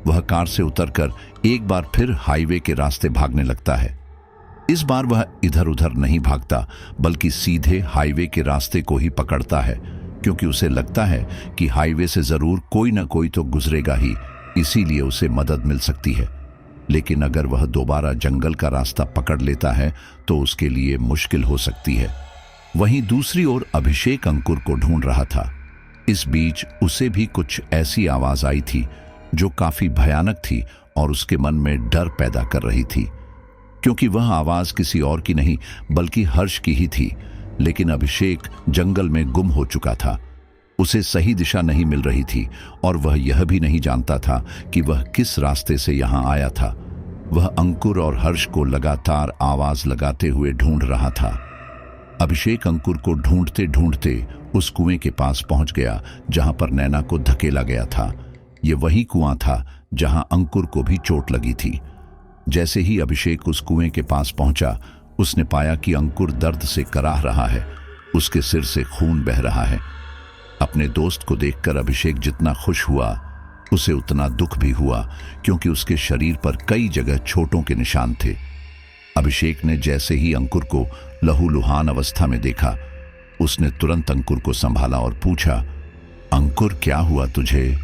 वह कार से उतरकर एक बार फिर हाईवे के रास्ते भागने लगता है। इस बार वह इधर उधर नहीं भागता, बल्कि सीधे हाईवे के रास्ते को ही पकड़ता है, क्योंकि उसे लगता है कि हाईवे से जरूर कोई ना कोई तो गुजरेगा ही, इसीलिए उसे मदद मिल सकती है। लेकिन अगर वह दोबारा जंगल का रास्ता पकड़ लेता है तो उसके लिए मुश्किल हो सकती है। वहीं दूसरी ओर अभिषेक अंकुर को ढूंढ रहा था। इस बीच उसे भी कुछ ऐसी आवाज आई थी जो काफी भयानक थी और उसके मन में डर पैदा कर रही थी, क्योंकि वह आवाज किसी और की नहीं बल्कि हर्ष की ही थी। लेकिन अभिषेक जंगल में गुम हो चुका था। उसे सही दिशा नहीं मिल रही थी और वह यह भी नहीं जानता था कि वह किस रास्ते से यहां आया था। वह अंकुर और हर्ष को लगातार आवाज लगाते हुए ढूंढ रहा था। अभिषेक अंकुर को ढूंढते ढूंढते उस कुएं के पास पहुंच गया जहां पर नैना को धकेला गया था। यह वही कुआं था जहां अंकुर को भी चोट लगी थी। जैसे ही अभिषेक उस कुएं के पास पहुंचा, उसने पाया कि अंकुर दर्द से कराह रहा है। उसके सिर से खून बह रहा है। अपने दोस्त को देखकर अभिषेक जितना खुश हुआ, उसे उतना दुख भी हुआ, क्योंकि उसके शरीर पर कई जगह चोटों के निशान थे। अभिषेक ने जैसे ही अंकुर को लहूलुहान अवस्था में देखा, उसने तुरंत अंकुर को संभाला और पूछा, अंकुर क्या हुआ तुझे?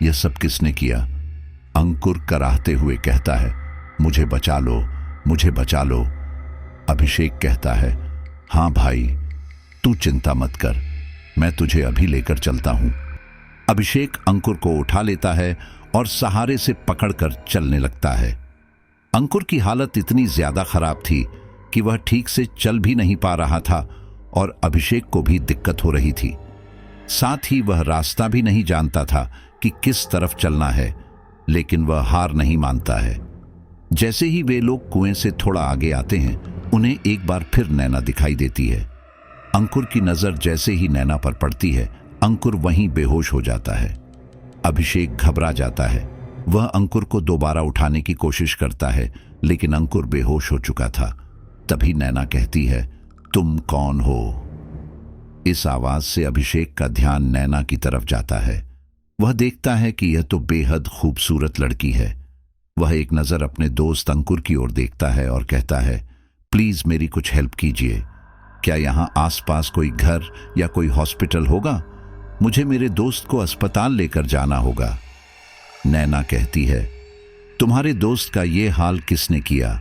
यह सब किसने किया? अंकुर कराहते हुए कहता है, मुझे बचा लो, मुझे बचा लो। अभिषेक कहता है, हाँ भाई, तू चिंता मत कर, मैं तुझे अभी लेकर चलता हूं। अभिषेक अंकुर को उठा लेता है और सहारे से पकड़कर चलने लगता है। अंकुर की हालत इतनी ज्यादा खराब थी कि वह ठीक से चल भी नहीं पा रहा था और अभिषेक को भी दिक्कत हो रही थी। साथ ही वह रास्ता भी नहीं जानता था कि किस तरफ चलना है, लेकिन वह हार नहीं मानता है। जैसे ही वे लोग कुएं से थोड़ा आगे आते हैं, उन्हें एक बार फिर नैना दिखाई देती है। अंकुर की नजर जैसे ही नैना पर पड़ती है, अंकुर वहीं बेहोश हो जाता है। अभिषेक घबरा जाता है। वह अंकुर को दोबारा उठाने की कोशिश करता है, लेकिन अंकुर बेहोश हो चुका था। तभी नैना कहती है, तुम कौन हो? इस आवाज से अभिषेक का ध्यान नैना की तरफ जाता है। वह देखता है कि यह तो बेहद खूबसूरत लड़की है। वह एक नजर अपने दोस्त अंकुर की ओर देखता है और कहता है, प्लीज मेरी कुछ हेल्प कीजिए। क्या यहाँ आसपास कोई घर या कोई हॉस्पिटल होगा? मुझे मेरे दोस्त को अस्पताल लेकर जाना होगा। नैना कहती है, तुम्हारे दोस्त का ये हाल किसने किया?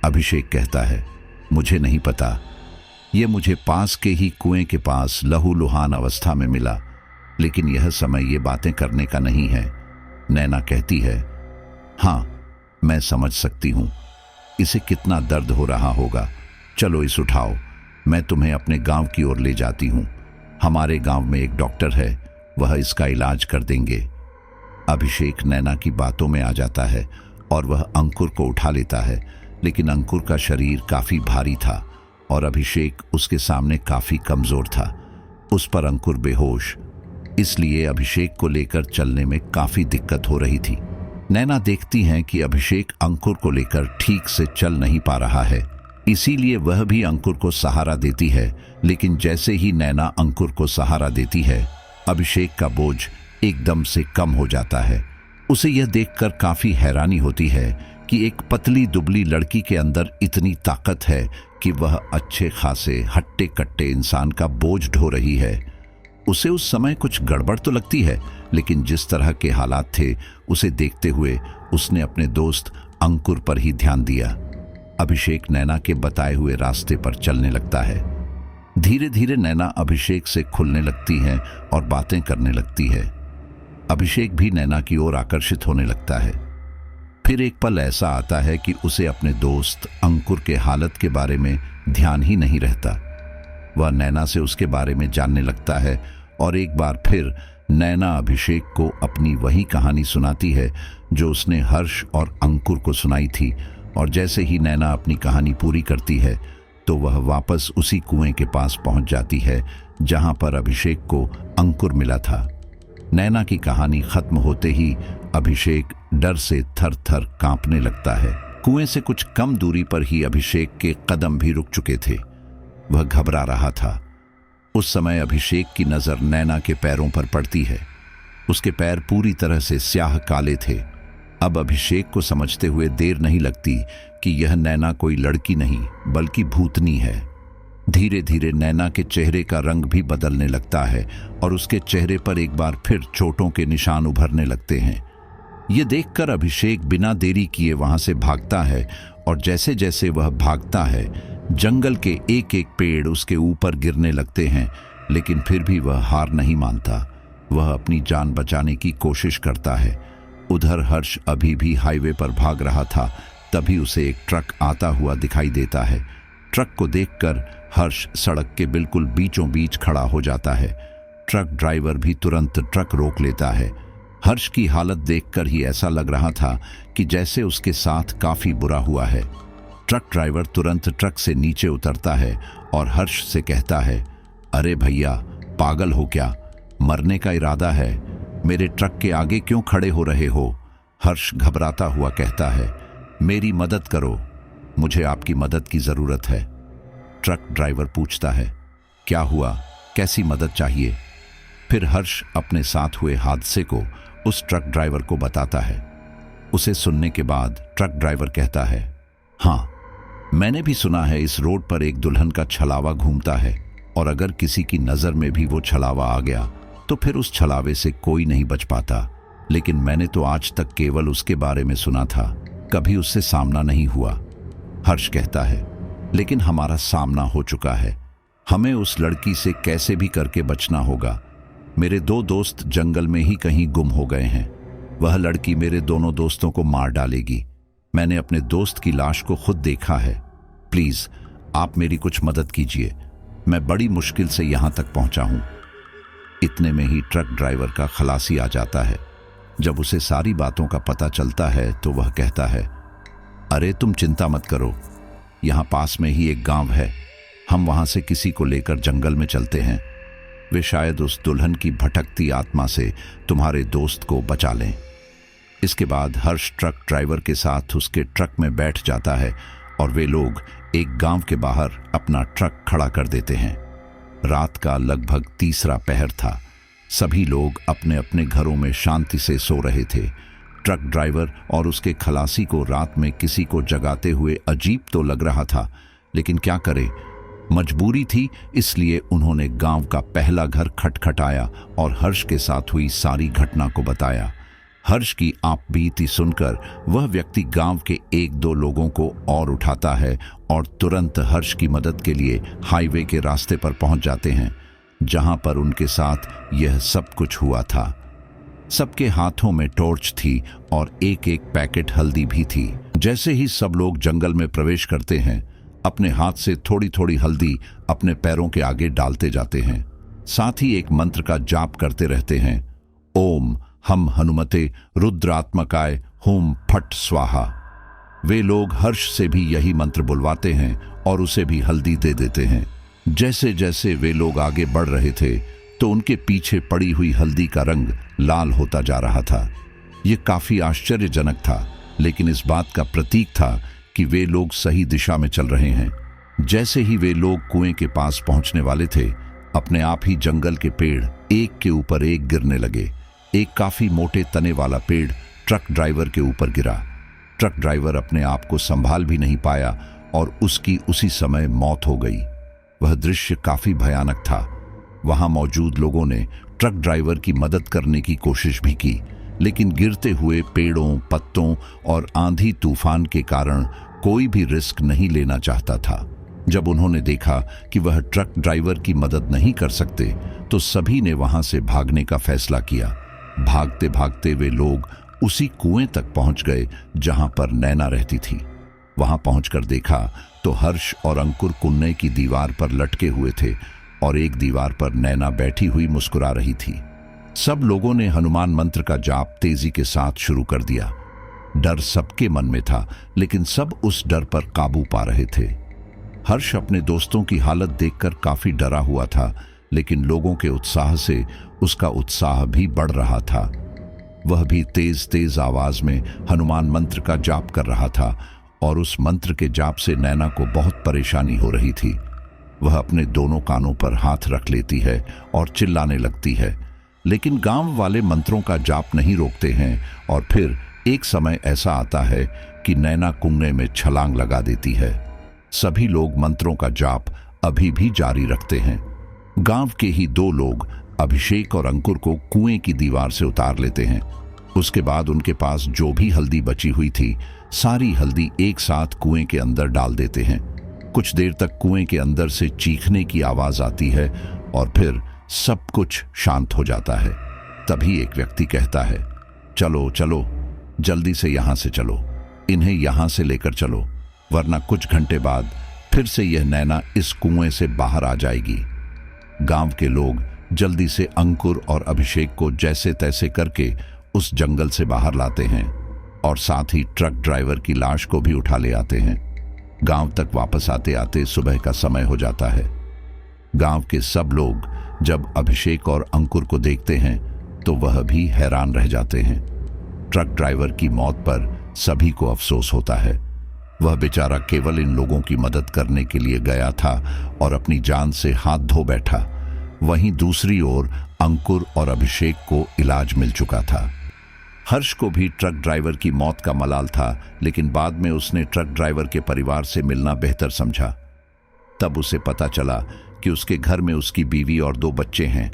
अभिषेक कहता है, मुझे नहीं पता, ये मुझे पास के ही कुएं के पास लहूलुहान अवस्था में मिला, लेकिन यह समय ये बातें करने का नहीं है। नैना कहती है, हाँ मैं समझ सकती हूं, इसे कितना दर्द हो रहा होगा। चलो इस उठाओ, मैं तुम्हें अपने गांव की ओर ले जाती हूं। हमारे गांव में एक डॉक्टर है, वह इसका इलाज कर देंगे। अभिषेक नैना की बातों में आ जाता है और वह अंकुर को उठा लेता है, लेकिन अंकुर का शरीर काफी भारी था और अभिषेक उसके सामने काफी कमजोर था। उस पर अंकुर बेहोश, इसलिए अभिषेक को लेकर चलने में काफी दिक्कत हो रही थी। नैना देखती हैं कि अभिषेक अंकुर को लेकर ठीक से चल नहीं पा रहा है, इसीलिए वह भी अंकुर को सहारा देती है। लेकिन जैसे ही नैना अंकुर को सहारा देती है, अभिषेक का बोझ एकदम से कम हो जाता है। उसे यह देखकर काफी हैरानी होती है कि एक पतली दुबली लड़की के अंदर इतनी ताकत है कि वह अच्छे खासे हट्टे कट्टे इंसान का बोझ ढो रही है। उसे उस समय कुछ गड़बड़ तो लगती है, लेकिन जिस तरह के हालात थे उसे देखते हुए उसने अपने दोस्त अंकुर पर ही ध्यान दिया। अभिषेक नैना के बताए हुए रास्ते पर चलने लगता है। धीरे धीरे नैना अभिषेक से खुलने लगती है और बातें करने लगती है। अभिषेक भी नैना की ओर आकर्षित होने लगता है। फिर एक पल ऐसा आता है कि उसे अपने दोस्त अंकुर के हालत के बारे में ध्यान ही नहीं रहता। वह नैना से उसके बारे में जानने लगता है और एक बार फिर नैना अभिषेक को अपनी वही कहानी सुनाती है जो उसने हर्ष और अंकुर को सुनाई थी। और जैसे ही नैना अपनी कहानी पूरी करती है तो वह वापस उसी कुएं के पास पहुंच जाती है जहां पर अभिषेक को अंकुर मिला था। नैना की कहानी खत्म होते ही अभिषेक डर से थर थर कांपने लगता है। कुएं से कुछ कम दूरी पर ही अभिषेक के कदम भी रुक चुके थे। वह घबरा रहा था। उस समय अभिषेक की नजर नैना के पैरों पर पड़ती है। उसके पैर पूरी तरह से स्याह काले थे। अब अभिषेक को समझते हुए देर नहीं लगती कि यह नैना कोई लड़की नहीं बल्कि भूतनी है। धीरे धीरे नैना के चेहरे का रंग भी बदलने लगता है और उसके चेहरे पर एक बार फिर चोटों के निशान उभरने लगते हैं। ये देखकर अभिषेक बिना देरी किए वहां से भागता है और जैसे जैसे वह भागता है जंगल के एक एक पेड़ उसके ऊपर गिरने लगते हैं, लेकिन फिर भी वह हार नहीं मानता। वह अपनी जान बचाने की कोशिश करता है। उधर हर्ष अभी भी हाईवे पर भाग रहा था। तभी उसे एक ट्रक आता हुआ दिखाई देता है। ट्रक को देखकर हर्ष सड़क के बिल्कुल बीचों बीच खड़ा हो जाता है। ट्रक ड्राइवर भी तुरंत ट्रक रोक लेता है। हर्ष की हालत देखकर ही ऐसा लग रहा था कि जैसे उसके साथ काफी बुरा हुआ है। ट्रक ड्राइवर तुरंत ट्रक से नीचे उतरता है और हर्ष से कहता है, अरे भैया, पागल हो क्या? मरने का इरादा है? मेरे ट्रक के आगे क्यों खड़े हो रहे हो? हर्ष घबराता हुआ कहता है, मेरी मदद करो, मुझे आपकी मदद की जरूरत है। ट्रक ड्राइवर पूछता है, क्या हुआ, कैसी मदद चाहिए? फिर हर्ष अपने साथ हुए हादसे को उस ट्रक ड्राइवर को बताता है। उसे सुनने के बाद ट्रक ड्राइवर कहता है, हाँ, मैंने भी सुना है इस रोड पर एक दुल्हन का छलावा घूमता है और अगर किसी की नजर में भी वो छलावा आ गया तो फिर उस छलावे से कोई नहीं बच पाता। लेकिन मैंने तो आज तक केवल उसके बारे में सुना था, कभी उससे सामना नहीं हुआ। हर्ष कहता है, लेकिन हमारा सामना हो चुका है। हमें उस लड़की से कैसे भी करके बचना होगा। मेरे 2 दोस्त जंगल में ही कहीं गुम हो गए हैं। वह लड़की मेरे दोनों दोस्तों को मार डालेगी। मैंने अपने दोस्त की लाश को खुद देखा है। प्लीज आप मेरी कुछ मदद कीजिए। मैं बड़ी मुश्किल से यहां तक पहुंचा हूं। इतने में ही ट्रक ड्राइवर का खलासी आ जाता है। जब उसे सारी बातों का पता चलता है तो वह कहता है, अरे तुम चिंता मत करो, यहां पास में ही एक गांव है। हम वहां से किसी को लेकर जंगल में चलते हैं। वे शायद उस दुल्हन की भटकती आत्मा से तुम्हारे दोस्त को बचा लें। इसके बाद हर्ष ट्रक ड्राइवर के साथ उसके ट्रक में बैठ जाता है और वे लोग एक गांव के बाहर अपना ट्रक खड़ा कर देते हैं। रात का लगभग 3रा पहर था। सभी लोग अपने अपने घरों में शांति से सो रहे थे। ट्रक ड्राइवर और उसके खलासी को रात में किसी को जगाते हुए अजीब तो लग रहा था, लेकिन क्या करे, मजबूरी थी। इसलिए उन्होंने गांव का पहला घर खटखटाया और हर्ष के साथ हुई सारी घटना को बताया। हर्ष की आपबीती सुनकर वह व्यक्ति गांव के 1-2 लोगों को और उठाता है और तुरंत हर्ष की मदद के लिए हाईवे के रास्ते पर पहुंच जाते हैं, जहां पर उनके साथ यह सब कुछ हुआ था। सबके हाथों में टॉर्च थी और एक पैकेट हल्दी भी थी। जैसे ही सब लोग जंगल में प्रवेश करते हैं, अपने हाथ से थोड़ी थोड़ी हल्दी अपने पैरों के आगे डालते जाते हैं। साथ ही एक मंत्र का जाप करते रहते हैं, ओम हम हनुमते रुद्रात्मकाय हुम फट स्वाहा। वे लोग हर्ष से भी यही मंत्र बुलवाते हैं और उसे भी हल्दी दे देते हैं। जैसे जैसे वे लोग आगे बढ़ रहे थे तो उनके पीछे पड़ी हुई हल्दी का रंग लाल होता जा रहा था। ये काफी आश्चर्यजनक था, लेकिन इस बात का प्रतीक था कि वे लोग सही दिशा में चल रहे हैं। जैसे ही वे लोग कुएं के पास पहुंचने वाले थे, अपने आप ही जंगल के पेड़ एक के ऊपर एक गिरने लगे। एक काफी मोटे तने वाला पेड़ ट्रक ड्राइवर के ऊपर गिरा। ट्रक ड्राइवर अपने आप को संभाल भी नहीं पाया और उसकी उसी समय मौत हो गई। वह दृश्य काफी भयानक था। वहां मौजूद लोगों ने ट्रक ड्राइवर की मदद करने की कोशिश भी की, लेकिन गिरते हुए पेड़ों, पत्तों और आंधी तूफान के कारण कोई भी रिस्क नहीं लेना चाहता था। जब उन्होंने देखा कि वह ट्रक ड्राइवर की मदद नहीं कर सकते, तो सभी ने वहां से भागने का फैसला किया। भागते भागते वे लोग उसी कुएं तक पहुंच गए जहां पर नैना रहती थी। वहां पहुंचकर देखा तो हर्ष और अंकुर कुएं की दीवार पर लटके हुए थे और एक दीवार पर नैना बैठी हुई मुस्कुरा रही थी। सब लोगों ने हनुमान मंत्र का जाप तेजी के साथ शुरू कर दिया। डर सबके मन में था, लेकिन सब उस डर पर काबू पा रहे थे। हर्ष अपने दोस्तों की हालत देखकर काफी डरा हुआ था, लेकिन लोगों के उत्साह से उसका उत्साह भी बढ़ रहा था। वह भी तेज तेज आवाज में हनुमान मंत्र का जाप कर रहा था और उस मंत्र के जाप से नैना को बहुत परेशानी हो रही थी। वह अपने दोनों कानों पर हाथ रख लेती है और चिल्लाने लगती है, लेकिन गांव वाले मंत्रों का जाप नहीं रोकते हैं और फिर एक समय ऐसा आता है कि नैना कुएं में छलांग लगा देती है। सभी लोग मंत्रों का जाप अभी भी जारी रखते हैं। गांव के ही 2 लोग अभिषेक और अंकुर को कुएं की दीवार से उतार लेते हैं। उसके बाद उनके पास जो भी हल्दी बची हुई थी, सारी हल्दी एक साथ कुएं के अंदर डाल देते हैं। कुछ देर तक कुएं के अंदर से चीखने की आवाज आती है और फिर सब कुछ शांत हो जाता है। तभी एक व्यक्ति कहता है, चलो चलो, जल्दी से यहां से चलो, इन्हें यहां से लेकर चलो, वरना कुछ घंटे बाद फिर से यह नैना इस कुएं से बाहर आ जाएगी। गांव के लोग जल्दी से अंकुर और अभिषेक को जैसे तैसे करके उस जंगल से बाहर लाते हैं और साथ ही ट्रक ड्राइवर की लाश को भी उठा ले आते हैं। गांव तक वापस आते आते सुबह का समय हो जाता है। गांव के सब लोग जब अभिषेक और अंकुर को देखते हैं तो वह भी हैरान रह जाते हैं। ट्रक ड्राइवर की मौत पर सभी को अफसोस होता है। वह बेचारा केवल इन लोगों की मदद करने के लिए गया था और अपनी जान से हाथ धो बैठा। वहीं दूसरी ओर अंकुर और अभिषेक को इलाज मिल चुका था। हर्ष को भी ट्रक ड्राइवर की मौत का मलाल था, लेकिन बाद में उसने ट्रक ड्राइवर के परिवार से मिलना बेहतर समझा। तब उसे पता चला कि उसके घर में उसकी बीवी और 2 बच्चे हैं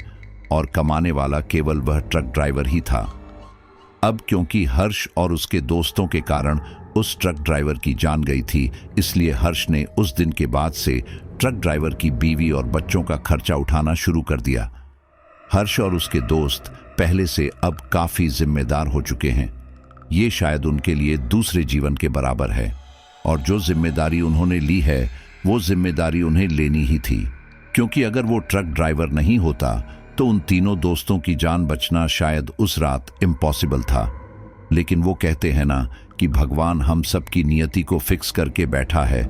और कमाने वाला केवल वह ट्रक ड्राइवर ही था। अब क्योंकि हर्ष और उसके दोस्तों के कारण उस ट्रक ड्राइवर की जान गई थी, इसलिए हर्ष ने उस दिन के बाद से ट्रक ड्राइवर की बीवी और बच्चों का खर्चा उठाना शुरू कर दिया। हर्ष और उसके दोस्त पहले से अब काफी जिम्मेदार हो चुके हैं। ये शायद उनके लिए दूसरे जीवन के बराबर है, और जो जिम्मेदारी उन्होंने ली है वो जिम्मेदारी उन्हें लेनी ही थी, क्योंकि अगर वो ट्रक ड्राइवर नहीं होता तो उन तीनों दोस्तों की जान बचना शायद उस रात इम्पॉसिबल था। लेकिन वो कहते हैं ना कि भगवान हम सब की नियति को फिक्स करके बैठा है,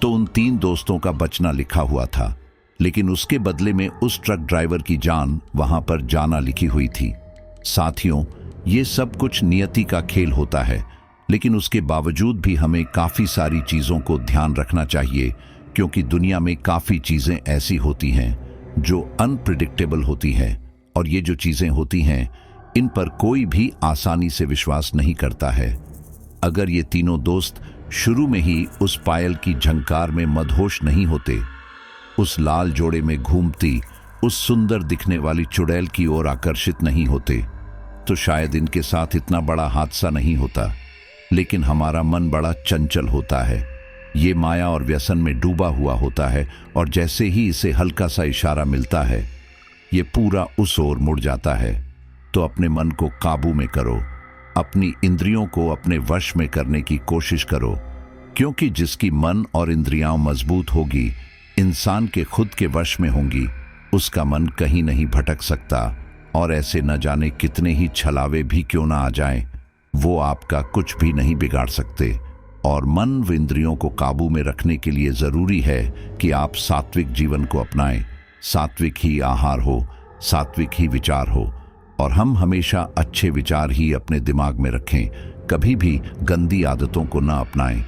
तो उन 3 दोस्तों का बचना लिखा हुआ था, लेकिन उसके बदले में उस ट्रक ड्राइवर की जान वहां पर जाना लिखी हुई थी। साथियों, ये सब कुछ नियति का खेल होता है, लेकिन उसके बावजूद भी हमें काफी सारी चीजों को ध्यान रखना चाहिए, क्योंकि दुनिया में काफी चीजें ऐसी होती हैं जो अनप्रिडिक्टेबल होती हैं, और ये जो चीजें होती हैं इन पर कोई भी आसानी से विश्वास नहीं करता है। अगर ये तीनों दोस्त शुरू में ही उस पायल की झंकार में मदहोश नहीं होते, उस लाल जोड़े में घूमती उस सुंदर दिखने वाली चुड़ैल की ओर आकर्षित नहीं होते, तो शायद इनके साथ इतना बड़ा हादसा नहीं होता। लेकिन हमारा मन बड़ा चंचल होता है, ये माया और व्यसन में डूबा हुआ होता है, और जैसे ही इसे हल्का सा इशारा मिलता है ये पूरा उस ओर मुड़ जाता है। तो अपने मन को काबू में करो, अपनी इंद्रियों को अपने वश में करने की कोशिश करो, क्योंकि जिसकी मन और इंद्रियां मजबूत होगी, इंसान के खुद के वश में होंगी, उसका मन कहीं नहीं भटक सकता, और ऐसे न जाने कितने ही छलावे भी क्यों ना आ जाएं, वो आपका कुछ भी नहीं बिगाड़ सकते। और मन व इंद्रियों को काबू में रखने के लिए जरूरी है कि आप सात्विक जीवन को अपनाएं। सात्विक ही आहार हो, सात्विक ही विचार हो, और हम हमेशा अच्छे विचार ही अपने दिमाग में रखें, कभी भी गंदी आदतों को न अपनाएं।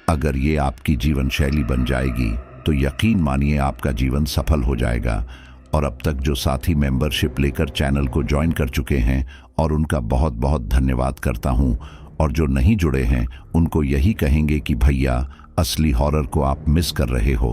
अगर ये आपकी जीवन शैली बन जाएगी तो यकीन मानिए आपका जीवन सफल हो जाएगा। और अब तक जो साथी मेंबरशिप लेकर चैनल को ज्वाइन कर चुके हैं, और उनका बहुत बहुत धन्यवाद करता हूं, और जो नहीं जुड़े हैं उनको यही कहेंगे कि भैया असली हॉरर को आप मिस कर रहे हो।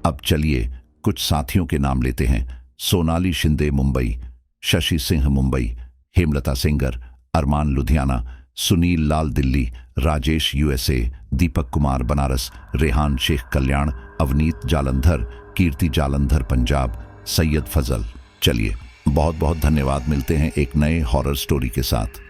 अब चलिए कुछ साथियों के नाम लेते हैं। सोनाली शिंदे मुंबई, शशि सिंह मुंबई, हेमलता सिंगर, अरमान लुधियाना, सुनील लाल दिल्ली, राजेश यूएसए, दीपक कुमार बनारस, रेहान शेख कल्याण, अवनीत जालंधर, कीर्ति जालंधर पंजाब, सैयद फजल। चलिए बहुत बहुत धन्यवाद, मिलते हैं एक नए हॉरर स्टोरी के साथ।